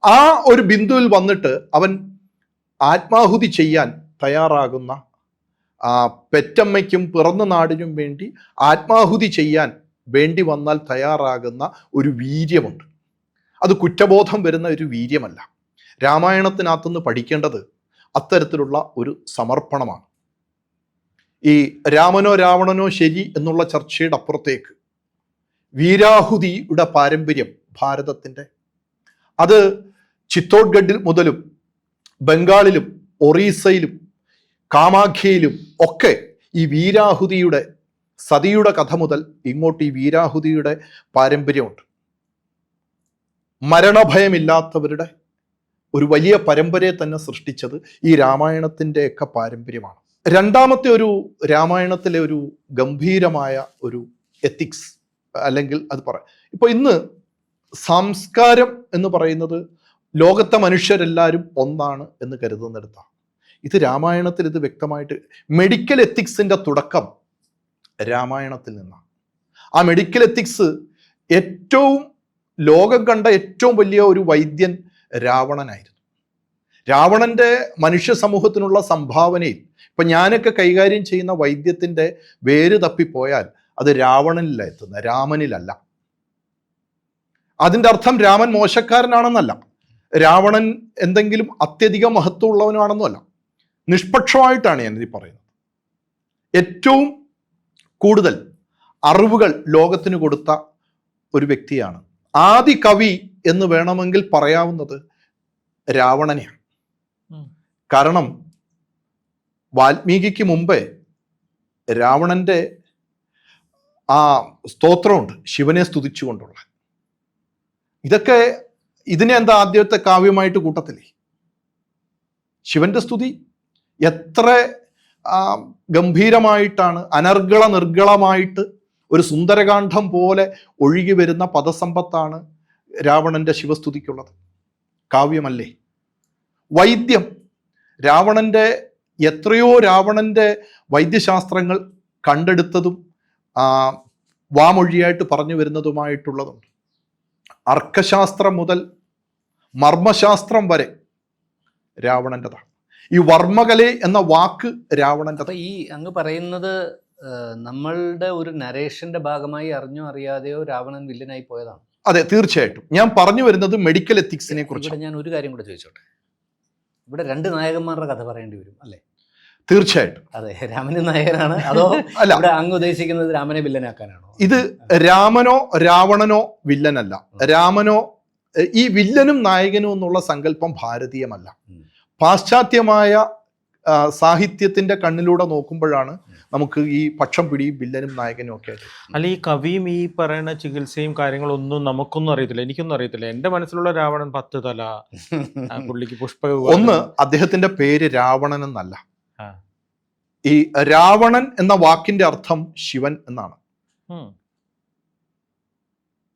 ആ ഒരു ബിന്ദുവിൽ വന്നിട്ട് അവൻ ആത്മാഹുതി ചെയ്യാൻ തയ്യാറാകുന്ന, പെറ്റമ്മയ്ക്കും പിറന്ന നാടിനും വേണ്ടി ആത്മാഹുതി ചെയ്യാൻ വേണ്ടി വന്നാൽ തയ്യാറാകുന്ന ഒരു വീര്യമുണ്ട്. അത് കുറ്റബോധം വരുന്ന ഒരു വീര്യമല്ല. രാമായണത്തിനകത്തുനിന്ന് പഠിക്കേണ്ടത് അത്തരത്തിലുള്ള ഒരു സമർപ്പണമാണ്. ഈ രാമനോ രാവണനോ ശരി എന്നുള്ള ചർച്ചയുടെ അപ്പുറത്തേക്ക് വീരാഹുതിയുടെ പാരമ്പര്യം ഭാരതത്തിൻ്റെ, അത് ചിത്തോഡ്ഗഡിൽ മുതലും ബംഗാളിലും ഒറീസയിലും കാമാഖ്യയിലും ഒക്കെ ഈ വീരാഹുതിയുടെ, സതിയുടെ കഥ മുതൽ ഇങ്ങോട്ട് ഈ വീരാഹുതിയുടെ പാരമ്പര്യമുണ്ട്. മരണഭയമില്ലാത്തവരുടെ ഒരു വലിയ പരമ്പരയെ തന്നെ സൃഷ്ടിച്ചത് ഈ രാമായണത്തിൻ്റെയൊക്കെ പാരമ്പര്യമാണ്. രണ്ടാമത്തെ ഒരു രാമായണത്തിലെ ഒരു ഗംഭീരമായ ഒരു എത്തിക്സ്, അല്ലെങ്കിൽ അത് പറയാം, ഇപ്പോൾ ഇന്ന് സംസ്കാരം എന്ന് പറയുന്നത് ലോകത്തെ മനുഷ്യരെല്ലാവരും ഒന്നാണ് എന്ന് കരുതുന്നിടത്താണ്. ഇത് രാമായണത്തിൽ ഇത് വ്യക്തമായിട്ട്, മെഡിക്കൽ എത്തിക്സിൻ്റെ തുടക്കം രാമായണത്തിൽ നിന്നാണ്. ആ മെഡിക്കൽ എത്തിക്സ് ഏറ്റവും ലോകം കണ്ട ഏറ്റവും വലിയ ഒരു വൈദ്യൻ രാവണനായിരുന്നു. രാവണന്റെ മനുഷ്യ സമൂഹത്തിനുള്ള സംഭാവനയിൽ, ഇപ്പം ഞാനൊക്കെ കൈകാര്യം ചെയ്യുന്ന വൈദ്യത്തിൻ്റെ വേര് തപ്പിപ്പോയാൽ അത് രാവണനില എത്തുന്നത്, രാമനിലല്ല. അതിൻ്റെ അർത്ഥം രാമൻ മോശക്കാരനാണെന്നല്ല, രാവണൻ എന്തെങ്കിലും അത്യധികം മഹത്വമുള്ളവനാണെന്നുമല്ല. നിഷ്പക്ഷമായിട്ടാണ് ഞാനിത് പറയുന്നത്. ഏറ്റവും കൂടുതൽ അറിവുകൾ ലോകത്തിന് കൊടുത്ത ഒരു വ്യക്തിയാണ്. ആദി കവി എന്ന് വേണമെങ്കിൽ പറയാവുന്നത് രാവണനെയാണ്. കാരണം വാൽമീകിക്ക് മുമ്പേ രാവണന്റെ ആ സ്തോത്രമുണ്ട്, ശിവനെ സ്തുതിച്ചുകൊണ്ടുള്ള. ഇതൊക്കെ ഇതിനെ എന്താ ആദ്യത്തെ കാവ്യമായിട്ട് കൂട്ടത്തില്ലേ? ശിവന്റെ സ്തുതി എത്ര ഗംഭീരമായിട്ടാണ്, അനർഗള നിർഗളമായിട്ട് ഒരു സുന്ദരകാന്ഡം പോലെ ഒഴുകി വരുന്ന പദസമ്പത്താണ് രാവണന്റെ ശിവസ്തുതിക്കുള്ളത്. കാവ്യമല്ലേ? വൈദ്യം, രാവണന്റെ എത്രയോ രാവണന്റെ വൈദ്യശാസ്ത്രങ്ങൾ കണ്ടെടുത്തതും വാമൊഴിയായിട്ട് പറഞ്ഞു വരുന്നതുമായിട്ടുള്ളതുണ്ട്. അർക്കശാസ്ത്രം മുതൽ മർമ്മശാസ്ത്രം വരെ രാവണൻ്റെതാണ്. ഈ വർമ്മകല എന്ന വാക്ക് രാവണൻ്റെ. അപ്പൊ ഈ അങ്ങ് പറയുന്നത് നമ്മളുടെ ഒരു നരേഷന്റെ ഭാഗമായി അറിഞ്ഞോ അറിയാതെയോ രാവണൻ വില്ലനായി പോയതാണ്. അതെ, തീർച്ചയായിട്ടും. ഞാൻ പറഞ്ഞു വരുന്നത് മെഡിക്കൽ എത്തിക്സിനെ കുറിച്ച്. ഞാൻ ഒരു കാര്യം കൂടെ ചോദിച്ചോട്ടെ, ഇവിടെ 2 നായകന്മാരുടെ കഥ പറയേണ്ടി വരും അല്ലേ? തീർച്ചയായിട്ടും. അതെ, രാമന് നായകനാണ് അതോ അല്ല, ഇവിടെ അങ്ങ് ഉദ്ദേശിക്കുന്നത് രാമനെ വില്ലനാക്കാനാണോ? ഇത് രാമനോ രാവണനോ വില്ലനല്ല. രാമനോ ഈ വില്ലനും നായകനും എന്നുള്ള സങ്കല്പം ഭാരതീയമല്ല. പാശ്ചാത്യമായ സാഹിത്യത്തിന്റെ കണ്ണിലൂടെ നോക്കുമ്പോഴാണ് നമുക്ക് ഈ പക്ഷം പിടിയും വില്ലനും നായകനും ഒക്കെ ആയിട്ട്. അല്ല, ഈ കവിയും ഈ പറയുന്ന ചികിത്സയും കാര്യങ്ങളൊന്നും നമുക്കൊന്നും അറിയത്തില്ല, എനിക്കൊന്നും അറിയത്തില്ല. എന്റെ മനസ്സിലുള്ള രാവണൻ 10 തല, പുള്ളിക്ക് പുഷ്പ. ഒന്ന്, അദ്ദേഹത്തിന്റെ പേര് രാവണൻ എന്നല്ല. ഈ രാവണൻ എന്ന വാക്കിന്റെ അർത്ഥം ശിവൻ എന്നാണ്.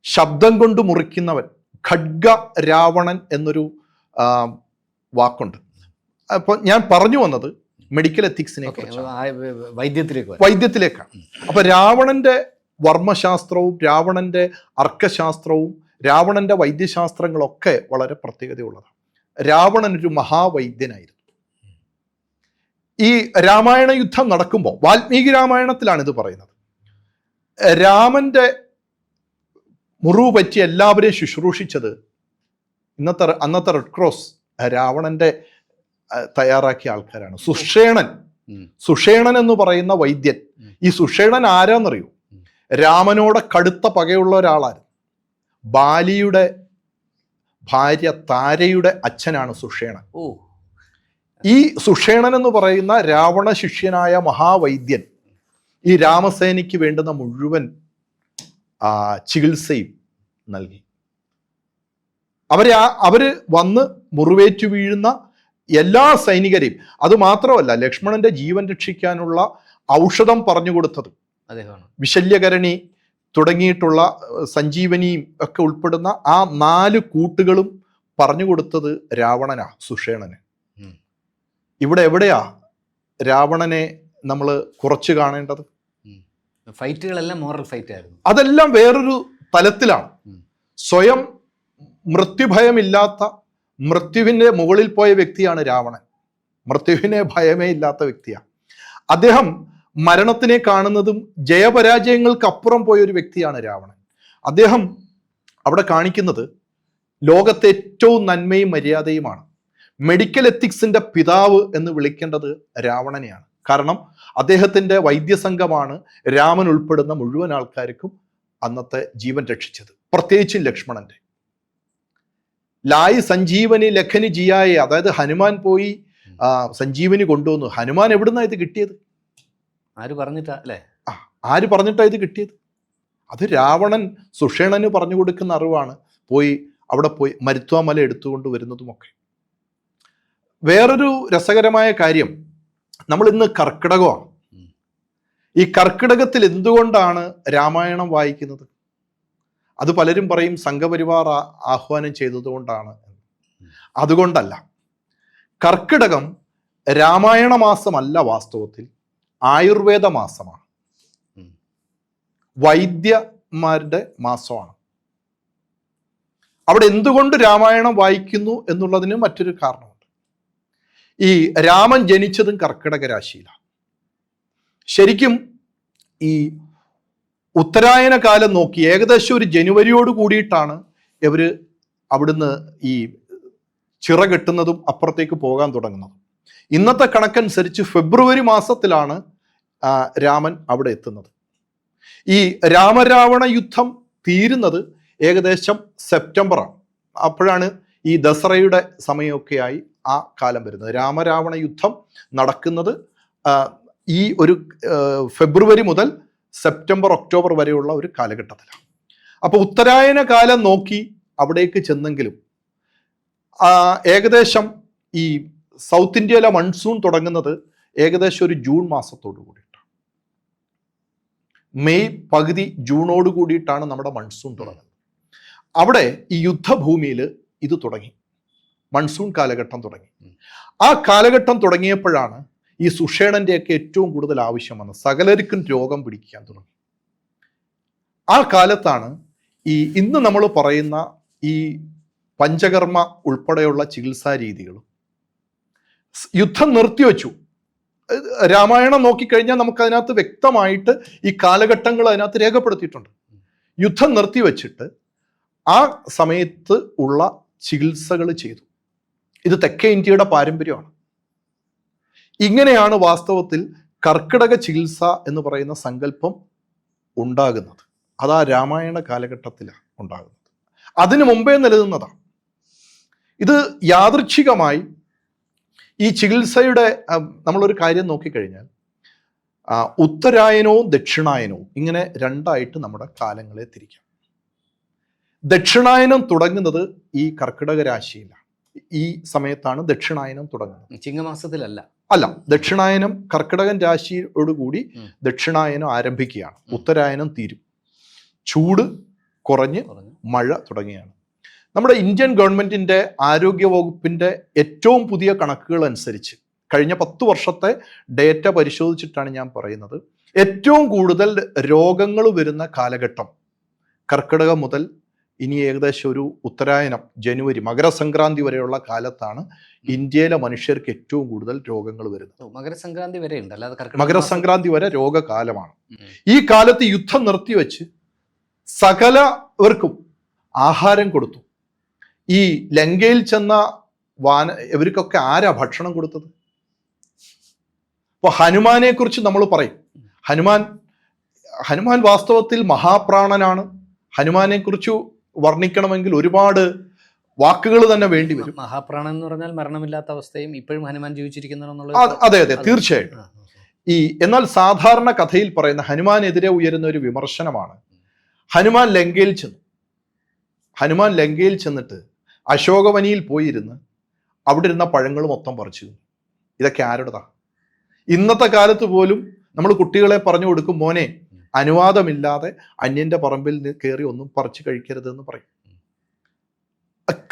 ശബ്ദം കൊണ്ട് മുറിക്കുന്നവൻ, ഖഡ്ഗ രാവണൻ എന്നൊരു വാക്കുണ്ട്. അപ്പൊ ഞാൻ പറഞ്ഞു വന്നത് മെഡിക്കൽ എത്തിക്സിനെ വൈദ്യത്തിലേക്കാണ്. അപ്പൊ രാവണന്റെ വർമ്മശാസ്ത്രവും രാവണന്റെ അർക്കശാസ്ത്രവും രാവണന്റെ വൈദ്യശാസ്ത്രങ്ങളൊക്കെ വളരെ പ്രത്യേകതയുള്ളതാണ്. രാവണൻ ഒരു മഹാവൈദ്യനായിരുന്നു. ഈ രാമായണ യുദ്ധം നടക്കുമ്പോൾ, വാൽമീകി രാമായണത്തിലാണ് ഇത് പറയുന്നത്, രാമന്റെ മുറിവ് പറ്റി എല്ലാവരെയും ശുശ്രൂഷിച്ചത് അന്നത്തെ റെഡ് ക്രോസ് രാവണന്റെ തയ്യാറാക്കിയ ആൾക്കാരാണ്. സുഷേണൻ എന്ന് പറയുന്ന വൈദ്യൻ. ഈ സുഷേണൻ ആരാന്നറിയൂ? രാമനോട് കടുത്ത പകയുള്ള ഒരാളായിരുന്നു. ബാലിയുടെ ഭാര്യ താരയുടെ അച്ഛനാണ് സുഷേണൻ. ഈ സുഷേണൻ എന്ന് പറയുന്ന രാവണ ശിഷ്യനായ മഹാവൈദ്യൻ ഈ രാമസേനയ്ക്ക് വേണ്ടുന്ന മുഴുവൻ ചികിത്സയും നൽകി. അവര് വന്ന് മുറിവേറ്റു വീഴുന്ന എല്ലാ സൈനികരെയും, അതുമാത്രമല്ല ലക്ഷ്മണന്റെ ജീവൻ രക്ഷിക്കാനുള്ള ഔഷധം പറഞ്ഞു കൊടുത്തത് വിശല്യകരണി തുടങ്ങിയിട്ടുള്ള സഞ്ജീവനിയും ഒക്കെ ഉൾപ്പെടുന്ന ആ 4 കൂട്ടുകളും പറഞ്ഞു കൊടുത്തത് രാവണനാ, സുഷേണന്. ഇവിടെ എവിടെയാ രാവണനെ നമ്മൾ കുറച്ച് കാണേണ്ടത്? ഫൈറ്റുകളെല്ലാം മോറൽ ഫൈറ്റ് ആയിരുന്നു. അതെല്ലാം വേറൊരു തലത്തിലാണ്. സ്വയം മൃത്യുഭയമില്ലാത്ത, മൃത്യുവിൻ്റെ മുകളിൽ പോയ വ്യക്തിയാണ് രാവണൻ. മൃത്യുവിനെ ഭയമേ ഇല്ലാത്ത വ്യക്തിയാണ് അദ്ദേഹം. മരണത്തിനെ കാണുന്നതും ജയപരാജയങ്ങൾക്കപ്പുറം പോയ ഒരു വ്യക്തിയാണ് രാവണൻ. അദ്ദേഹം അവിടെ കാണിക്കുന്നത് ലോകത്തെ ഏറ്റവും നന്മയും മര്യാദയുമാണ്. മെഡിക്കൽ എത്തിക്സിന്റെ പിതാവ് എന്ന് വിളിക്കേണ്ടത് രാവണനെയാണ്. കാരണം അദ്ദേഹത്തിന്റെ വൈദ്യസംഘമാണ് രാമൻ ഉൾപ്പെടുന്ന മുഴുവൻ ആൾക്കാർക്കും അന്നത്തെ ജീവൻ രക്ഷിച്ചത്, പ്രത്യേകിച്ചും ലക്ഷ്മണന്റെ. ലായി സഞ്ജീവനി ലഖനി ജിയായ, അതായത് ഹനുമാൻ പോയി സഞ്ജീവനി കൊണ്ടുവന്നു. ഹനുമാൻ എവിടുന്നാ ഇത് കിട്ടിയത്? ആര് പറഞ്ഞിട്ടാ അല്ലേ? ആര് പറഞ്ഞിട്ടാ ഇത് കിട്ടിയത്? അത് രാവണൻ സുഷേണന് പറഞ്ഞു കൊടുക്കുന്ന അറിവാണ്. അവിടെ പോയി മരുത്വാമല എടുത്തുകൊണ്ട് വരുന്നതുമൊക്കെ. വേറൊരു രസകരമായ കാര്യം, നമ്മൾ ഇന്ന് കർക്കിടകമാണ്. ഈ കർക്കിടകത്തിൽ എന്തുകൊണ്ടാണ് രാമായണം വായിക്കുന്നത്? അത് പലരും പറയും സംഘപരിവാർ ആഹ്വാനം ചെയ്തതുകൊണ്ടാണ്. അതുകൊണ്ടല്ല. കർക്കിടകം രാമായണ മാസമല്ല, വാസ്തവത്തിൽ ആയുർവേദ മാസമാണ്, വൈദ്യന്മാരുടെ മാസമാണ്. അവിടെ എന്തുകൊണ്ട് രാമായണം വായിക്കുന്നു എന്നുള്ളതിന് മറ്റൊരു കാരണമുണ്ട്. ഈ രാമൻ ജനിച്ചതും കർക്കിടക രാശിയിലാണ്. ശരിക്കും ഈ ഉത്തരായന കാലം നോക്കി ഏകദേശം ഒരു ജനുവരിയോട് കൂടിയിട്ടാണ് ഇവര് അവിടുന്ന് ഈ ചിറ കെട്ടുന്നതും അപ്പുറത്തേക്ക് പോകാൻ തുടങ്ങുന്നതും. ഇന്നത്തെ കണക്കനുസരിച്ച് ഫെബ്രുവരി മാസത്തിലാണ് രാമൻ അവിടെ എത്തുന്നത്. ഈ രാമരാവണ യുദ്ധം തീരുന്നത് ഏകദേശം സെപ്റ്റംബറാണ്. അപ്പോഴാണ് ഈ ദസറയുടെ സമയമൊക്കെയായി ആ കാലം വരുന്നത്. രാമരാവണ യുദ്ധം നടക്കുന്നത് ഈ ഒരു ഫെബ്രുവരി മുതൽ സെപ്റ്റംബർ ഒക്ടോബർ വരെയുള്ള ഒരു കാലഘട്ടത്തിലാണ്. അപ്പോൾ ഉത്തരായന കാലം നോക്കി അവിടേക്ക് ചെന്നെങ്കിലും ഏകദേശം ഈ സൗത്ത് ഇന്ത്യയിലെ മൺസൂൺ തുടങ്ങുന്നത് ഏകദേശം ഒരു ജൂൺ മാസത്തോടു കൂടിയിട്ടാണ്. മെയ് പകുതി ജൂണോട് കൂടിയിട്ടാണ് നമ്മുടെ മൺസൂൺ തുടങ്ങുന്നത്. അവിടെ ഈ യുദ്ധഭൂമിയിൽ ഇത് തുടങ്ങി. മൺസൂൺ കാലഘട്ടം തുടങ്ങി. ആ കാലഘട്ടം തുടങ്ങിയപ്പോഴാണ് ഈ സുഷേണൻ്റെയൊക്കെ ഏറ്റവും കൂടുതൽ ആവശ്യം വന്നത്. സകലർക്കും രോഗം പിടിക്കാൻ തുടങ്ങി. ആ കാലത്താണ് ഇന്ന് നമ്മൾ പറയുന്ന ഈ പഞ്ചകർമ്മ ഉൾപ്പെടെയുള്ള ചികിത്സാ രീതികളും യുദ്ധം നിർത്തിവെച്ചു. രാമായണം നോക്കിക്കഴിഞ്ഞാൽ നമുക്ക് അതിനകത്ത് വ്യക്തമായിട്ട് ഈ കാലഘട്ടങ്ങൾ അതിനകത്ത് രേഖപ്പെടുത്തിയിട്ടുണ്ട്. യുദ്ധം നിർത്തിവെച്ചിട്ട് ആ സമയത്ത് ഉള്ള ചികിത്സകൾ ചെയ്തു. ഇത് തെക്കേ ഇന്ത്യയുടെ പാരമ്പര്യമാണ്. ഇങ്ങനെയാണ് വാസ്തവത്തിൽ കർക്കിടക ചികിത്സ എന്ന് പറയുന്ന സങ്കല്പം ഉണ്ടാകുന്നത്. അതാ രാമായണ കാലഘട്ടത്തിലാണ് ഉണ്ടാകുന്നത്. അതിനു മുമ്പേ നിലനിന്നതാണ്. ഇത് യാദൃച്ഛികമായി ഈ ചികിത്സയുടെ നമ്മളൊരു കാര്യം നോക്കിക്കഴിഞ്ഞാൽ ഉത്തരായനവും ദക്ഷിണായനവും ഇങ്ങനെ രണ്ടായിട്ട് നമ്മുടെ കാലങ്ങളെ തിരിക്കാം. ദക്ഷിണായനം തുടങ്ങുന്നത് ഈ കർക്കിടക രാശിയിലാണ്. ഈ സമയത്താണ് ദക്ഷിണായനം തുടങ്ങുന്നത്. ചിങ്ങമാസത്തിലല്ല, അല്ല, ദക്ഷിണായനം കർക്കിടകൻ രാശിയോടുകൂടി ദക്ഷിണായനം ആരംഭിക്കുകയാണ്. ഉത്തരായനം തീരും, ചൂട് കുറഞ്ഞ് മഴ തുടങ്ങിയാണ്. നമ്മുടെ ഇന്ത്യൻ ഗവൺമെന്റിന്റെ ആരോഗ്യ വകുപ്പിന്റെ ഏറ്റവും പുതിയ കണക്കുകൾ അനുസരിച്ച് കഴിഞ്ഞ 10 വർഷത്തെ ഡേറ്റ പരിശോധിച്ചിട്ടാണ് ഞാൻ പറയുന്നത്. ഏറ്റവും കൂടുതൽ രോഗങ്ങൾ വരുന്ന കാലഘട്ടം കർക്കിടകം മുതൽ ഇനി ഏകദേശം ഒരു ഉത്തരായനം, ജനുവരി, മകരസംക്രാന്തി വരെയുള്ള കാലത്താണ് ഇന്ത്യയിലെ മനുഷ്യർക്ക് ഏറ്റവും കൂടുതൽ രോഗങ്ങൾ വരുന്നത്. മകരസംക്രാന്തി വരെ ഉണ്ട്, അല്ലാതെ മകരസംക്രാന്തി വരെ രോഗകാലമാണ്. ഈ കാലത്ത് യുദ്ധം നിർത്തിവെച്ച് സകലവർക്കും ആഹാരം കൊടുത്തു. ഈ ലങ്കയിൽ ചെന്ന ഇവർക്കൊക്കെ ആരാ ഭക്ഷണം കൊടുത്തത്? അപ്പൊ ഹനുമാനെ കുറിച്ച് നമ്മൾ പറയും. ഹനുമാൻ വാസ്തവത്തിൽ മഹാപ്രാണനാണ്. ഹനുമാനെ കുറിച്ച് വർണ്ണിക്കണമെങ്കിൽ ഒരുപാട് വാക്കുകൾ തന്നെ വേണ്ടി വരും. മഹാപ്രാണൻ എന്ന് പറഞ്ഞാൽ മരണമില്ലാത്ത അവസ്ഥയും ഇപ്പോഴും ഹനുമാൻ ജീവിച്ചിരിക്കുന്നു. അതെ, തീർച്ചയായിട്ടും. എന്നാൽ സാധാരണ കഥയിൽ പറയുന്ന ഹനുമാനെതിരെ ഉയരുന്ന ഒരു വിമർശനമാണ് ഹനുമാൻ ലങ്കയിൽ ചെന്നിട്ട് അശോകവനിയിൽ പോയിരുന്ന് അവിടെ ഇരുന്ന പഴങ്ങൾ മൊത്തം പറിച്ചു. ഇതൊക്കെ ആരുടേതാ? ഇന്നത്തെ കാലത്ത് പോലും നമ്മൾ കുട്ടികളെ പറഞ്ഞു കൊടുക്കും, മോനെ അനുവാദമില്ലാതെ അന്യന്റെ പറമ്പിൽ കയറി ഒന്നും പറിച്ചു കഴിക്കരുതെന്ന് പറയും.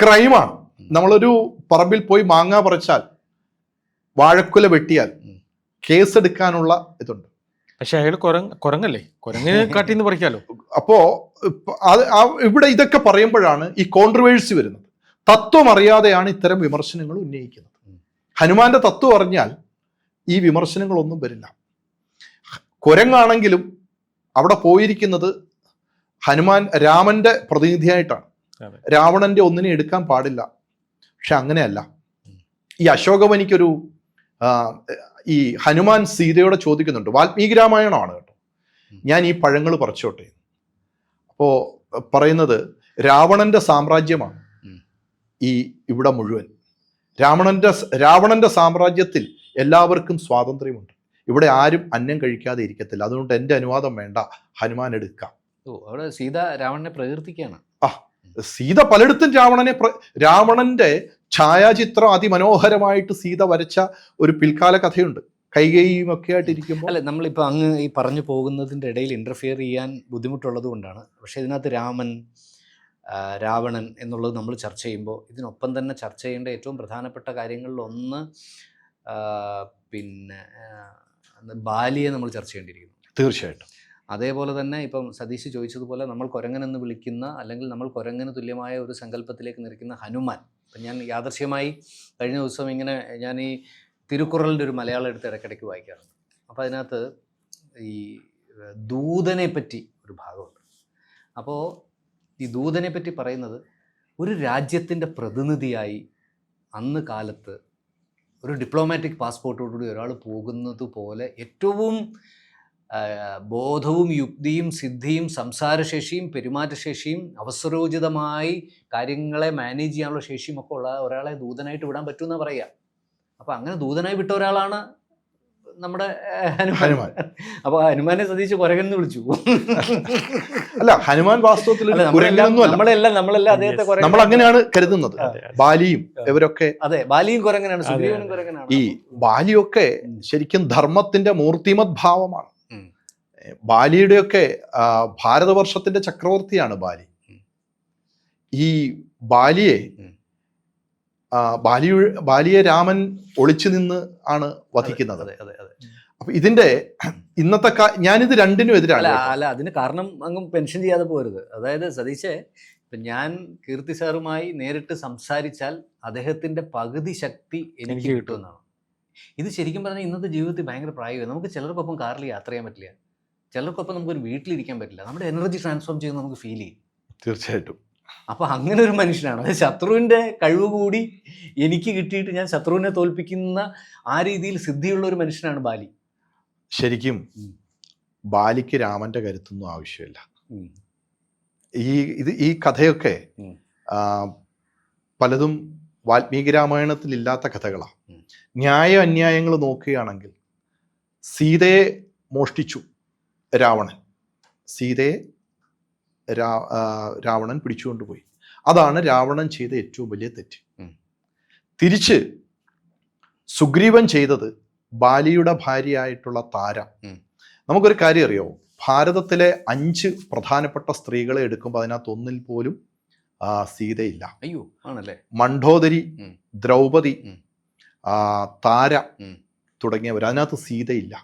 ക്രൈമാണ്. നമ്മളൊരു പറമ്പിൽ പോയി മാങ്ങ പറിച്ചാൽ, വാഴക്കുല വെട്ടിയാൽ കേസെടുക്കാനുള്ള ഇതുണ്ട്. പക്ഷെ അയാൾ കുരങ്ങല്ലേ, കുരങ്ങിനെ കാട്ടിന്ന് പറിക്കാലോ. അപ്പോ ഇവിടെ ഇതൊക്കെ പറയുമ്പോഴാണ് ഈ കോൺട്രവേഴ്സി വരുന്നത്. തത്വം അറിയാതെയാണ് ഇത്തരം വിമർശനങ്ങൾ ഉന്നയിക്കുന്നത്. ഹനുമാന്റെ തത്വം അറിഞ്ഞാൽ ഈ വിമർശനങ്ങളൊന്നും വരില്ല. കുരങ്ങാണെങ്കിലും അവിടെ പോയിരിക്കുന്നത് രാമന്റെ പ്രതിനിധിയായിട്ടാണ്. രാവണന്റെ ഒന്നിനെ എടുക്കാൻ പാടില്ല. പക്ഷെ അങ്ങനെയല്ല. ഈ അശോകവനിക്കൊരു ഈ ഹനുമാൻ സീതയോടെ ചോദിക്കുന്നുണ്ട്, വാൽമീകി രാമായണമാണ് കേട്ടോ, ഞാൻ ഈ പഴങ്ങൾ പറിച്ചോട്ടെ. അപ്പോ പറയുന്നത് രാവണന്റെ സാമ്രാജ്യമാണ് ഇവിടെ മുഴുവൻ. രാവണന്റെ സാമ്രാജ്യത്തിൽ എല്ലാവർക്കും സ്വാതന്ത്ര്യമുണ്ട്. ഇവിടെ ആരും അന്നം കഴിക്കാതെ ഇരിക്കത്തില്ല. അതുകൊണ്ട് എൻ്റെ അനുവാദം വേണ്ട, ഹനുമാൻ എടുക്കാം. അവിടെ സീത രാവണനെ പ്രകീർത്തിക്കുകയാണ്. സീത പലയിടത്തും രാവണന്റെ ഛായാചിത്രം അതിമനോഹരമായിട്ട് സീത വരച്ച ഒരു പിൽക്കാല കഥയുണ്ട്. കൈകേയിയും ഒക്കെ ആയിട്ടിരിക്കുമ്പോൾ അല്ലെ, നമ്മളിപ്പോൾ അങ്ങ് ഈ പറഞ്ഞു പോകുന്നതിൻ്റെ ഇടയിൽ ഇൻ്റർഫിയർ ചെയ്യാൻ ബുദ്ധിമുട്ടുള്ളത് കൊണ്ടാണ്. പക്ഷേ ഇതിനകത്ത് രാവണൻ എന്നുള്ളത് നമ്മൾ ചർച്ച ചെയ്യുമ്പോൾ ഇതിനൊപ്പം തന്നെ ചർച്ച ചെയ്യേണ്ട ഏറ്റവും പ്രധാനപ്പെട്ട കാര്യങ്ങളിലൊന്ന് പിന്നെ ബാലിയെ നമ്മൾ ചർച്ച ചെയ്യേണ്ടിയിരിക്കുന്നു. തീർച്ചയായിട്ടും. അതേപോലെ തന്നെ ഇപ്പം സതീഷ് ചോദിച്ചതുപോലെ നമ്മൾ കുരങ്ങനെന്ന് വിളിക്കുന്ന, അല്ലെങ്കിൽ നമ്മൾ കുരങ്ങന് തുല്യമായ ഒരു സങ്കല്പത്തിലേക്ക് നിൽക്കുന്ന ഹനുമാൻ. അപ്പം ഞാൻ യാദൃശ്യമായി കഴിഞ്ഞ ദിവസം ഇങ്ങനെ ഞാൻ ഈ തിരുക്കുറളിൻ്റെ ഒരു മലയാളം എടുത്ത് ഇടയ്ക്കിടയ്ക്ക് വായിക്കാറുണ്ട്. അപ്പോൾ അതിനകത്ത് ഈ ദൂതനെ പറ്റി ഒരു ഭാഗമുണ്ട്. അപ്പോൾ ഈ ദൂതനെ പറ്റി പറയുന്നത്, ഒരു രാജ്യത്തിൻ്റെ പ്രതിനിധിയായി അന്ന് കാലത്ത് ഒരു ഡിപ്ലോമാറ്റിക് പാസ്പോർട്ടോടുകൂടി ഒരാൾ പോകുന്നത് പോലെ ഏറ്റവും ബോധവും യുക്തിയും സിദ്ധിയും സംസാരശേഷിയും പെരുമാറ്റശേഷിയും അവസരോചിതമായി കാര്യങ്ങളെ മാനേജ് ചെയ്യാനുള്ള ശേഷിയും ഒക്കെ ഉള്ള ഒരാളെ ദൂതനായിട്ട് വിടാൻ പറ്റുമെന്നാണ് പറയുക. അപ്പോൾ അങ്ങനെ ദൂതനായി വിട്ട ഒരാളാണ് നമ്മുടെ ഹനുമാൻ. അപ്പോൾ ഹനുമാനെ സതീശ് കുരകൻ എന്ന് വിളിച്ചു. അല്ല, ഹനുമാൻ വാസ്തവത്തിൽ നമ്മളെല്ലാം അദ്ദേഹത്തെ നമ്മൾ അങ്ങനെയാണ് കരുതുന്നത്. ബാലിയും ഇവരൊക്കെ, അതെ, ബാലിയും കുരങ്ങനാണ്, സുഗ്രീവനും കുരങ്ങനാണ്. ഈ ബാലിയൊക്കെ ശരിക്കും ധർമ്മത്തിന്റെ മൂർത്തിമത് ഭാവമാണ്. ബാലിയുടെയൊക്കെ ഭാരതവർഷത്തിന്റെ ചക്രവർത്തിയാണ് ബാലി. ഈ ബാലിയെ ബാലിയെ രാമൻ ഒളിച്ചു നിന്ന് ആണ് വധിക്കുന്നത്. അതെ അതെ അതെ. അപ്പൊ ഇതിന്റെ ഇന്നത്തെ ഞാനിത് രണ്ടിനും എതിരാണ്. അല്ല അതിന് കാരണം അങ്ങ് പെൻഷൻ ചെയ്യാതെ പോരുത്. അതായത് സതീശേ, ഇപ്പം ഞാൻ കീർത്തി സാറുമായി നേരിട്ട് സംസാരിച്ചാൽ അദ്ദേഹത്തിൻ്റെ പകുതി ശക്തി എനിക്ക് കിട്ടുമെന്നാണ്. ഇത് ശരിക്കും പറഞ്ഞാൽ ഇന്നത്തെ ജീവിതത്തിൽ ഭയങ്കര പ്രായോഗികം. നമുക്ക് ചിലർക്കൊപ്പം കാറിൽ യാത്ര ചെയ്യാൻ പറ്റില്ല, ചിലർക്കൊപ്പം നമുക്കൊരു വീട്ടിലിരിക്കാൻ പറ്റില്ല. നമ്മുടെ എനർജി ട്രാൻസ്ഫോം ചെയ്യുന്നത് നമുക്ക് ഫീൽ ചെയ്യും. തീർച്ചയായിട്ടും. അപ്പോൾ അങ്ങനെ ഒരു മനുഷ്യനാണ്. അതായത് ശത്രുവിൻ്റെ കഴിവ് കൂടി എനിക്ക് കിട്ടിയിട്ട് ഞാൻ ശത്രുവിനെ തോൽപ്പിക്കുന്ന ആ രീതിയിൽ സിദ്ധിയുള്ള ഒരു മനുഷ്യനാണ് ബാലി. ശരിക്കും ബാലിക്ക് രാമന്റെ കരുത്തൊന്നും ആവശ്യമില്ല. ഈ കഥയൊക്കെ പലതും വാൽമീകി രാമായണത്തിൽ ഇല്ലാത്ത കഥകളാണ്. ന്യായ അന്യായങ്ങൾ നോക്കുകയാണെങ്കിൽ സീതയെ മോഷ്ടിച്ചു രാവണൻ, സീതയെ രാവണൻ പിടിച്ചുകൊണ്ടുപോയി. അതാണ് രാവണൻ ചെയ്ത ഏറ്റവും വലിയ തെറ്റ്. തിരിച്ച് സുഗ്രീവൻ ചെയ്തത് ബാലിയുടെ ഭാര്യയായിട്ടുള്ള താര. നമുക്കൊരു കാര്യം അറിയോ, ഭാരതത്തിലെ 5 പ്രധാനപ്പെട്ട സ്ത്രീകളെ എടുക്കുമ്പോൾ അതിനകത്ത് ഒന്നിൽ പോലും സീതയില്ല. അയ്യോ, ആണല്ലേ? മണ്ഡോദരി, ദ്രൗപദി, താര തുടങ്ങിയവർ, അതിനകത്ത് സീതയില്ല.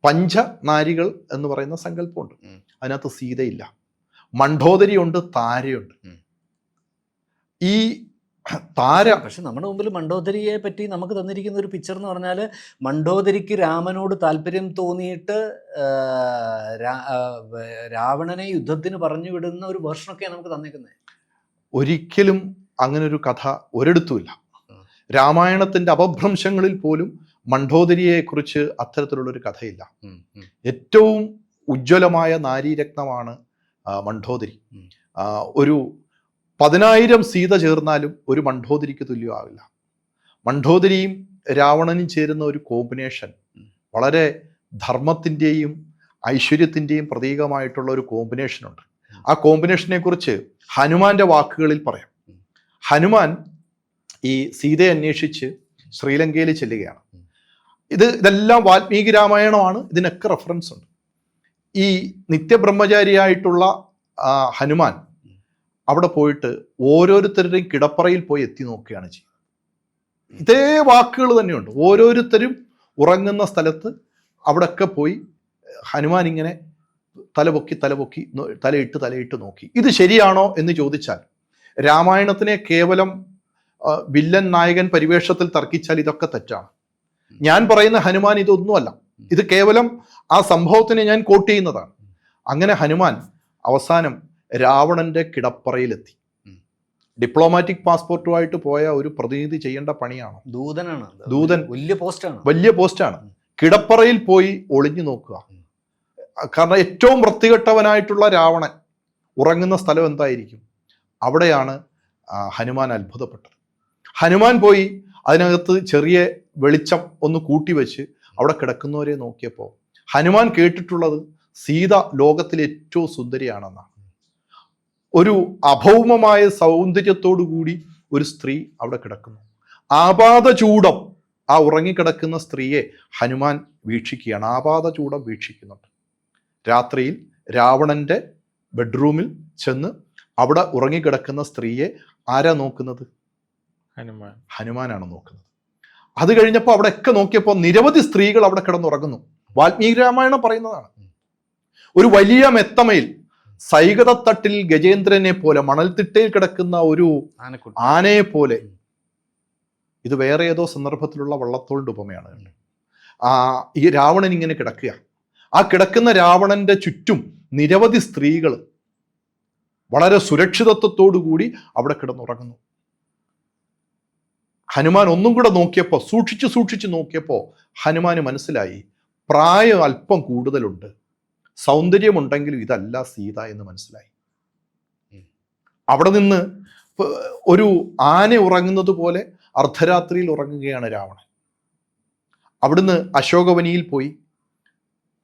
പഞ്ചനാരികൾ എന്ന് പറയുന്ന സങ്കല്പമുണ്ട്, അതിനകത്ത് സീതയില്ല. മണ്ഡോദരിയുണ്ട്, താരയുണ്ട്. ഈ താര, പക്ഷെ നമ്മുടെ മുമ്പിൽ മണ്ഡോദരിയെ പറ്റി നമുക്ക് തന്നിരിക്കുന്ന ഒരു പിക്ചർ എന്ന് പറഞ്ഞാൽ, മണ്ഡോദരിക്ക് രാമനോട് താല്പര്യം തോന്നിയിട്ട് രാവണനെ യുദ്ധത്തിന് പറഞ്ഞു വിടുന്ന ഒരു വേർഷനൊക്കെയാണ് നമുക്ക് തന്നേക്കുന്നത്. ഒരിക്കലും അങ്ങനൊരു കഥ ഒരിടത്തുമില്ല. രാമായണത്തിന്റെ അപഭ്രംശങ്ങളിൽ പോലും മണ്ഡോദരിയെ കുറിച്ച് അത്തരത്തിലുള്ളൊരു കഥയില്ല. ഏറ്റവും ഉജ്ജ്വലമായ നാരീരത്നമാണ് മണ്ഡോദരി. ഒരു 10,000 സീത ചേർന്നാലും ഒരു മണ്ഡോദരിക്ക് തുല്യമാവില്ല. മണ്ഡോദരിയും രാവണനും ചേരുന്ന ഒരു കോമ്പിനേഷൻ വളരെ ധർമ്മത്തിൻ്റെയും ഐശ്വര്യത്തിൻ്റെയും പ്രതീകമായിട്ടുള്ള ഒരു കോമ്പിനേഷനുണ്ട്. ആ കോമ്പിനേഷനെ കുറിച്ച് ഹനുമാന്റെ വാക്കുകളിൽ പറയാം. ഹനുമാൻ ഈ സീതയെ അന്വേഷിച്ച് ശ്രീലങ്കയിൽ ചെല്ലുകയാണ്. ഇതെല്ലാം വാൽമീകി രാമായണമാണ്, ഇതിനൊക്കെ റെഫറൻസ് ഉണ്ട്. ഈ നിത്യബ്രഹ്മചാരിയായിട്ടുള്ള ഹനുമാൻ അവിടെ പോയിട്ട് ഓരോരുത്തരുടെയും കിടപ്പറയിൽ പോയി എത്തി നോക്കുകയാണ് ചെയ്യുന്നത്. ഇതേ വാക്കുകൾ തന്നെയുണ്ട്. ഓരോരുത്തരും ഉറങ്ങുന്ന സ്ഥലത്ത് അവിടെയൊക്കെ പോയി ഹനുമാൻ ഇങ്ങനെ തലപൊക്കി തലയിട്ട് നോക്കി. ഇത് ശരിയാണോ എന്ന് ചോദിച്ചാൽ, രാമായണത്തിനെ കേവലം വില്ലൻ നായകൻ പരിവേഷത്തിൽ തർക്കിച്ചാൽ ഇതൊക്കെ തെറ്റാണ്. ഞാൻ പറയുന്ന ഹനുമാൻ ഇതൊന്നുമല്ല, ഇത് കേവലം ആ സംഭവത്തിനെ ഞാൻ കോട്ട് ചെയ്യുന്നതാണ്. അങ്ങനെ ഹനുമാൻ അവസാനം രാവണന്റെ കിടപ്പറയിലെത്തി. ഡിപ്ലോമാറ്റിക് പാസ്പോർട്ടുമായിട്ട് പോയ ഒരു പ്രതിനിധി ചെയ്യേണ്ട പണിയാണോ? ദൂതനാണ്. ദൂതൻ വലിയ പോസ്റ്റാണ്. കിടപ്പറയിൽ പോയി ഒളിഞ്ഞു നോക്കുക. കാരണം ഏറ്റവും വൃത്തികെട്ടവനായിട്ടുള്ള രാവണൻ ഉറങ്ങുന്ന സ്ഥലം എന്തായിരിക്കും? അവിടെയാണ് ഹനുമാൻ അത്ഭുതപ്പെട്ടത്. ഹനുമാൻ പോയി അതിനകത്ത് ചെറിയ വെളിച്ചം ഒന്ന് കൂട്ടിവെച്ച് അവിടെ കിടക്കുന്നവരെ നോക്കിയപ്പോൾ ഹനുമാൻ കേട്ടിട്ടുള്ളത് സീത ലോകത്തിലെ ഏറ്റവും സുന്ദരിയാണെന്നാണ്. ഒരു അഭൗമമായ സൗന്ദര്യത്തോടു കൂടി ഒരു സ്ത്രീ അവിടെ കിടക്കുന്നു. ആപാദചൂഡം, ആ ഉറങ്ങിക്കിടക്കുന്ന സ്ത്രീയെ ഹനുമാൻ വീക്ഷിക്കുകയാണ്. ആപാദചൂഡം വീക്ഷിക്കുന്നുണ്ട്. രാത്രിയിൽ രാവണന്റെ ബെഡ്റൂമിൽ ചെന്ന് അവിടെ ഉറങ്ങിക്കിടക്കുന്ന സ്ത്രീയെ ആരാ നോക്കുന്നത്? ഹനുമാനാണ് നോക്കുന്നത്. അത് കഴിഞ്ഞപ്പോൾ അവിടെയൊക്കെ നോക്കിയപ്പോൾ നിരവധി സ്ത്രീകൾ അവിടെ കിടന്നുറങ്ങുന്നു. വാൽമീകി രാമായണം പറയുന്നതാണ്. ഒരു വലിയ മെത്തമയിൽ സൈകതത്തട്ടിൽ ഗജേന്ദ്രനെ പോലെ മണൽത്തിട്ടയിൽ കിടക്കുന്ന ഒരു ആനയെ പോലെ. ഇത് വേറെ ഏതോ സന്ദർഭത്തിലുള്ള വള്ളത്തോളിന്റെ ഉപമയാണ്. ഈ രാവണൻ ഇങ്ങനെ കിടക്കുക. ആ കിടക്കുന്ന രാവണന്റെ ചുറ്റും നിരവധി സ്ത്രീകൾ വളരെ സുരക്ഷിതത്വത്തോടു കൂടി അവിടെ കിടന്നുറങ്ങുന്നു. ഹനുമാൻ ഒന്നും കൂടെ നോക്കിയപ്പോൾ, സൂക്ഷിച്ചു നോക്കിയപ്പോൾ ഹനുമാന് മനസ്സിലായി, പ്രായം അല്പം കൂടുതലുണ്ട്, സൗന്ദര്യമുണ്ടെങ്കിലും ഇതല്ല സീത എന്ന് മനസ്സിലായി. അവിടെ നിന്ന് ഒരു ആന ഉറങ്ങുന്നത് പോലെ അർദ്ധരാത്രിയിൽ ഉറങ്ങുകയാണ് രാവണൻ. അവിടുന്ന് അശോകവനിയിൽ പോയി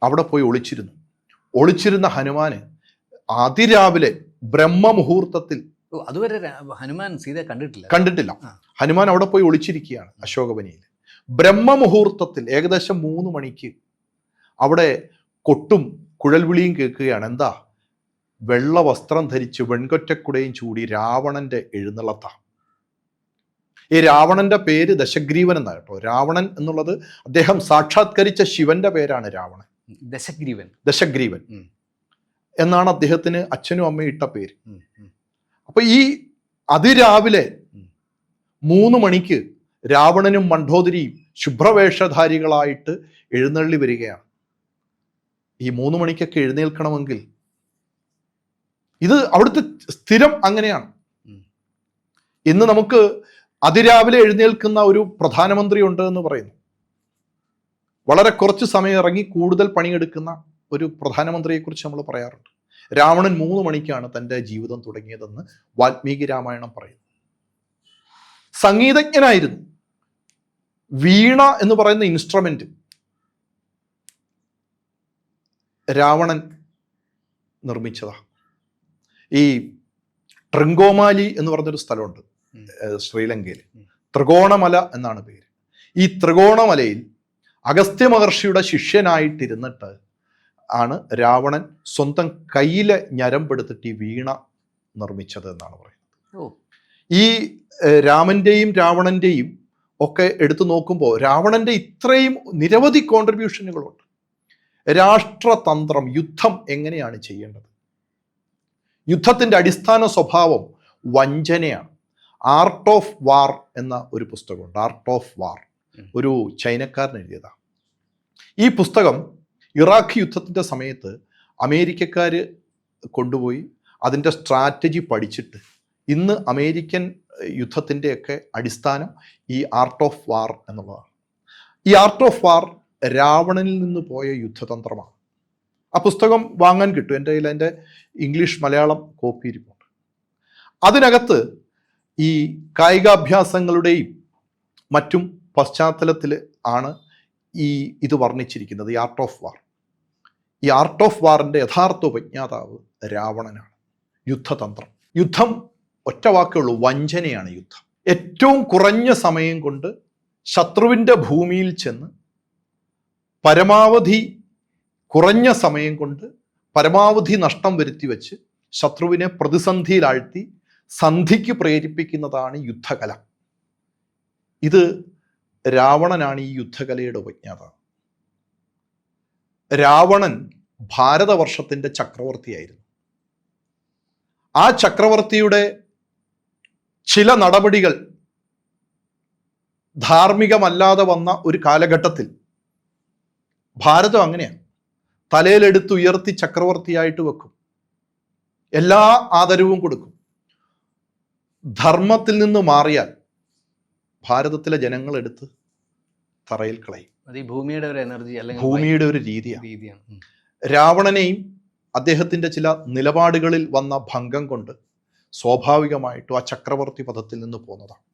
അവിടെ പോയി ഒളിച്ചിരുന്ന ഹനുമാന് അതിരാവിലെ ബ്രഹ്മമുഹൂർത്തത്തിൽ, അതുവരെ ഹനുമാൻ സീതയെ കണ്ടിട്ടില്ല. ഹനുമാൻ അവിടെ പോയി ഒളിച്ചിരിക്കുകയാണ് അശോകവനിയിൽ. ബ്രഹ്മമുഹൂർത്തത്തിൽ ഏകദേശം 3 മണിക്ക് അവിടെ കൊട്ടും കുഴൽവിളിയും കേൾക്കുകയാണ്. എന്താ? വെള്ള വസ്ത്രം ധരിച്ച് വെൺകൊറ്റക്കുടയും ചൂടി രാവണന്റെ എഴുന്നള്ളത്ത. ഈ രാവണന്റെ പേര് ദശഗ്രീവൻ എന്നാണ് കേട്ടോ. രാവണൻ എന്നുള്ളത് അദ്ദേഹം സാക്ഷാത്കരിച്ച ശിവന്റെ പേരാണ് രാവണൻ. ദശഗ്രീവൻ എന്നാണ് അദ്ദേഹത്തിന് അച്ഛനും അമ്മയും ഇട്ട പേര്. അപ്പൊ ഈ അതിരാവിലെ 3 മണിക്ക് രാവണനും മണ്ഡോദരിയും ശുഭ്രവേഷധാരികളായിട്ട് എഴുന്നള്ളി വരികയാണ്. ഈ 3 മണിക്കൊക്കെ എഴുന്നേൽക്കണമെങ്കിൽ ഇത് അവിടുത്തെ സ്ഥിരം അങ്ങനെയാണ്. ഇന്ന് നമുക്ക് അതിരാവിലെ എഴുന്നേൽക്കുന്ന ഒരു പ്രധാനമന്ത്രി ഉണ്ട് എന്ന് പറയുന്നു. വളരെ കുറച്ച് സമയം ഇറങ്ങി കൂടുതൽ പണിയെടുക്കുന്ന ഒരു പ്രധാനമന്ത്രിയെക്കുറിച്ച് നമ്മൾ പറയാറുണ്ട്. രാവണൻ 3 മണിക്കാണ് തൻ്റെ ജീവിതം തുടങ്ങിയതെന്ന് വാൽമീകി രാമായണം പറയുന്നു. സംഗീതജ്ഞനായിരുന്നു. വീണ എന്ന് പറയുന്ന ഇൻസ്ട്രുമെന്റ് രാവണൻ നിർമ്മിച്ചതാ. ഈ ട്രിങ്കോമാലി എന്ന് പറഞ്ഞൊരു സ്ഥലമുണ്ട് ശ്രീലങ്കയിൽ. ത്രികോണമല എന്നാണ് പേര്. ഈ ത്രികോണമലയിൽ അഗസ്ത്യ മഹർഷിയുടെ ശിഷ്യനായിട്ടിരുന്നിട്ട് ആണ് രാവണൻ സ്വന്തം കയ്യിലെ ഞരമ്പെടുത്തിട്ട് ഈ വീണ നിർമ്മിച്ചത് എന്നാണ് പറയുന്നത്. ഈ രാമന്റെയും രാവണന്റെയും ഒക്കെ എടുത്തു നോക്കുമ്പോൾ രാവണന്റെ ഇത്രയും നിരവധി കോൺട്രിബ്യൂഷനുകളുണ്ട്. രാഷ്ട്രതന്ത്രം, യുദ്ധം എങ്ങനെയാണ് ചെയ്യേണ്ടത്, യുദ്ധത്തിന്റെ അടിസ്ഥാന സ്വഭാവം വഞ്ചനയാണ്. ആർട്ട് ഓഫ് വാർ എന്ന ഒരു പുസ്തകമുണ്ട്. ആർട്ട് ഓഫ് വാർ ഒരു ചൈനക്കാരൻ എഴുതിയതാണ്. ഈ പുസ്തകം ഇറാഖ് യുദ്ധത്തിന്റെ സമയത്ത് അമേരിക്കക്കാർ കൊണ്ടുപോയി അതിൻ്റെ സ്ട്രാറ്റജി പഠിച്ചിട്ട് ഇന്ന് അമേരിക്കൻ യുദ്ധത്തിൻ്റെയൊക്കെ അടിസ്ഥാനം ഈ ആർട്ട് ഓഫ് വാർ എന്നുള്ളതാണ്. ഈ ആർട്ട് ഓഫ് വാർ രാവണനിൽ നിന്ന് പോയ യുദ്ധതന്ത്രമാണ്. ആ പുസ്തകം വാങ്ങാൻ കിട്ടും. എൻ്റെ കയ്യിൽ അതിൻ്റെ ഇംഗ്ലീഷ് മലയാളം കോപ്പി ഇരിപ്പുണ്ട്. അതിനകത്ത് ഈ കായികാഭ്യാസങ്ങളുടെയും മറ്റും പശ്ചാത്തലത്തിൽ ആണ് ഇത് വർണ്ണിച്ചിരിക്കുന്നത്, ഈ ആർട്ട് ഓഫ് വാർ. ഈ ആർട്ട് ഓഫ് വാറിൻ്റെ യഥാർത്ഥ ഉപജ്ഞാതാവ് രാവണനാണ്. യുദ്ധതന്ത്രം, യുദ്ധം ഒറ്റ വാക്കേ ഉള്ളൂ, വഞ്ചനയാണ് യുദ്ധം. ഏറ്റവും കുറഞ്ഞ സമയം കൊണ്ട് ശത്രുവിൻ്റെ ഭൂമിയിൽ ചെന്ന് പരമാവധി കുറഞ്ഞ സമയം കൊണ്ട് പരമാവധി നഷ്ടം വരുത്തി വെച്ച് ശത്രുവിനെ പ്രതിസന്ധിയിലാഴ്ത്തി സന്ധിക്ക് പ്രേരിപ്പിക്കുന്നതാണ് യുദ്ധകല. ഇത് രാവണനാണ് ഈ യുദ്ധകലയുടെ ഉപജ്ഞാതാവ്. രാവണൻ ഭാരതവർഷത്തിൻ്റെ ചക്രവർത്തിയായിരുന്നു. ആ ചക്രവർത്തിയുടെ ചില നടപടികൾ ധാർമ്മികമല്ലാതെ വന്ന ഒരു കാലഘട്ടത്തിൽ ഭാരതം അങ്ങനെയാണ്. തലയിലെടുത്തുയർത്തി ചക്രവർത്തിയായിട്ട് വെക്കും, എല്ലാ ആദരവും കൊടുക്കും. ധർമ്മത്തിൽ നിന്ന് മാറിയാൽ ഭാരതത്തിലെ ജനങ്ങൾ എടുത്ത് തറയിൽ കളയും. അത് ഈ ഭൂമിയുടെ ഒരു എനർജി അല്ലെങ്കിൽ ഭൂമിയുടെ ഒരു രീതിയാണ്. രാവണനെയും അദ്ദേഹത്തിൻ്റെ ചില നിലപാടുകളിൽ വന്ന ഭംഗം കൊണ്ട് സ്വാഭാവികമായിട്ടും ആ ചക്രവർത്തി പദത്തിൽ നിന്ന് പോന്നതാണ്.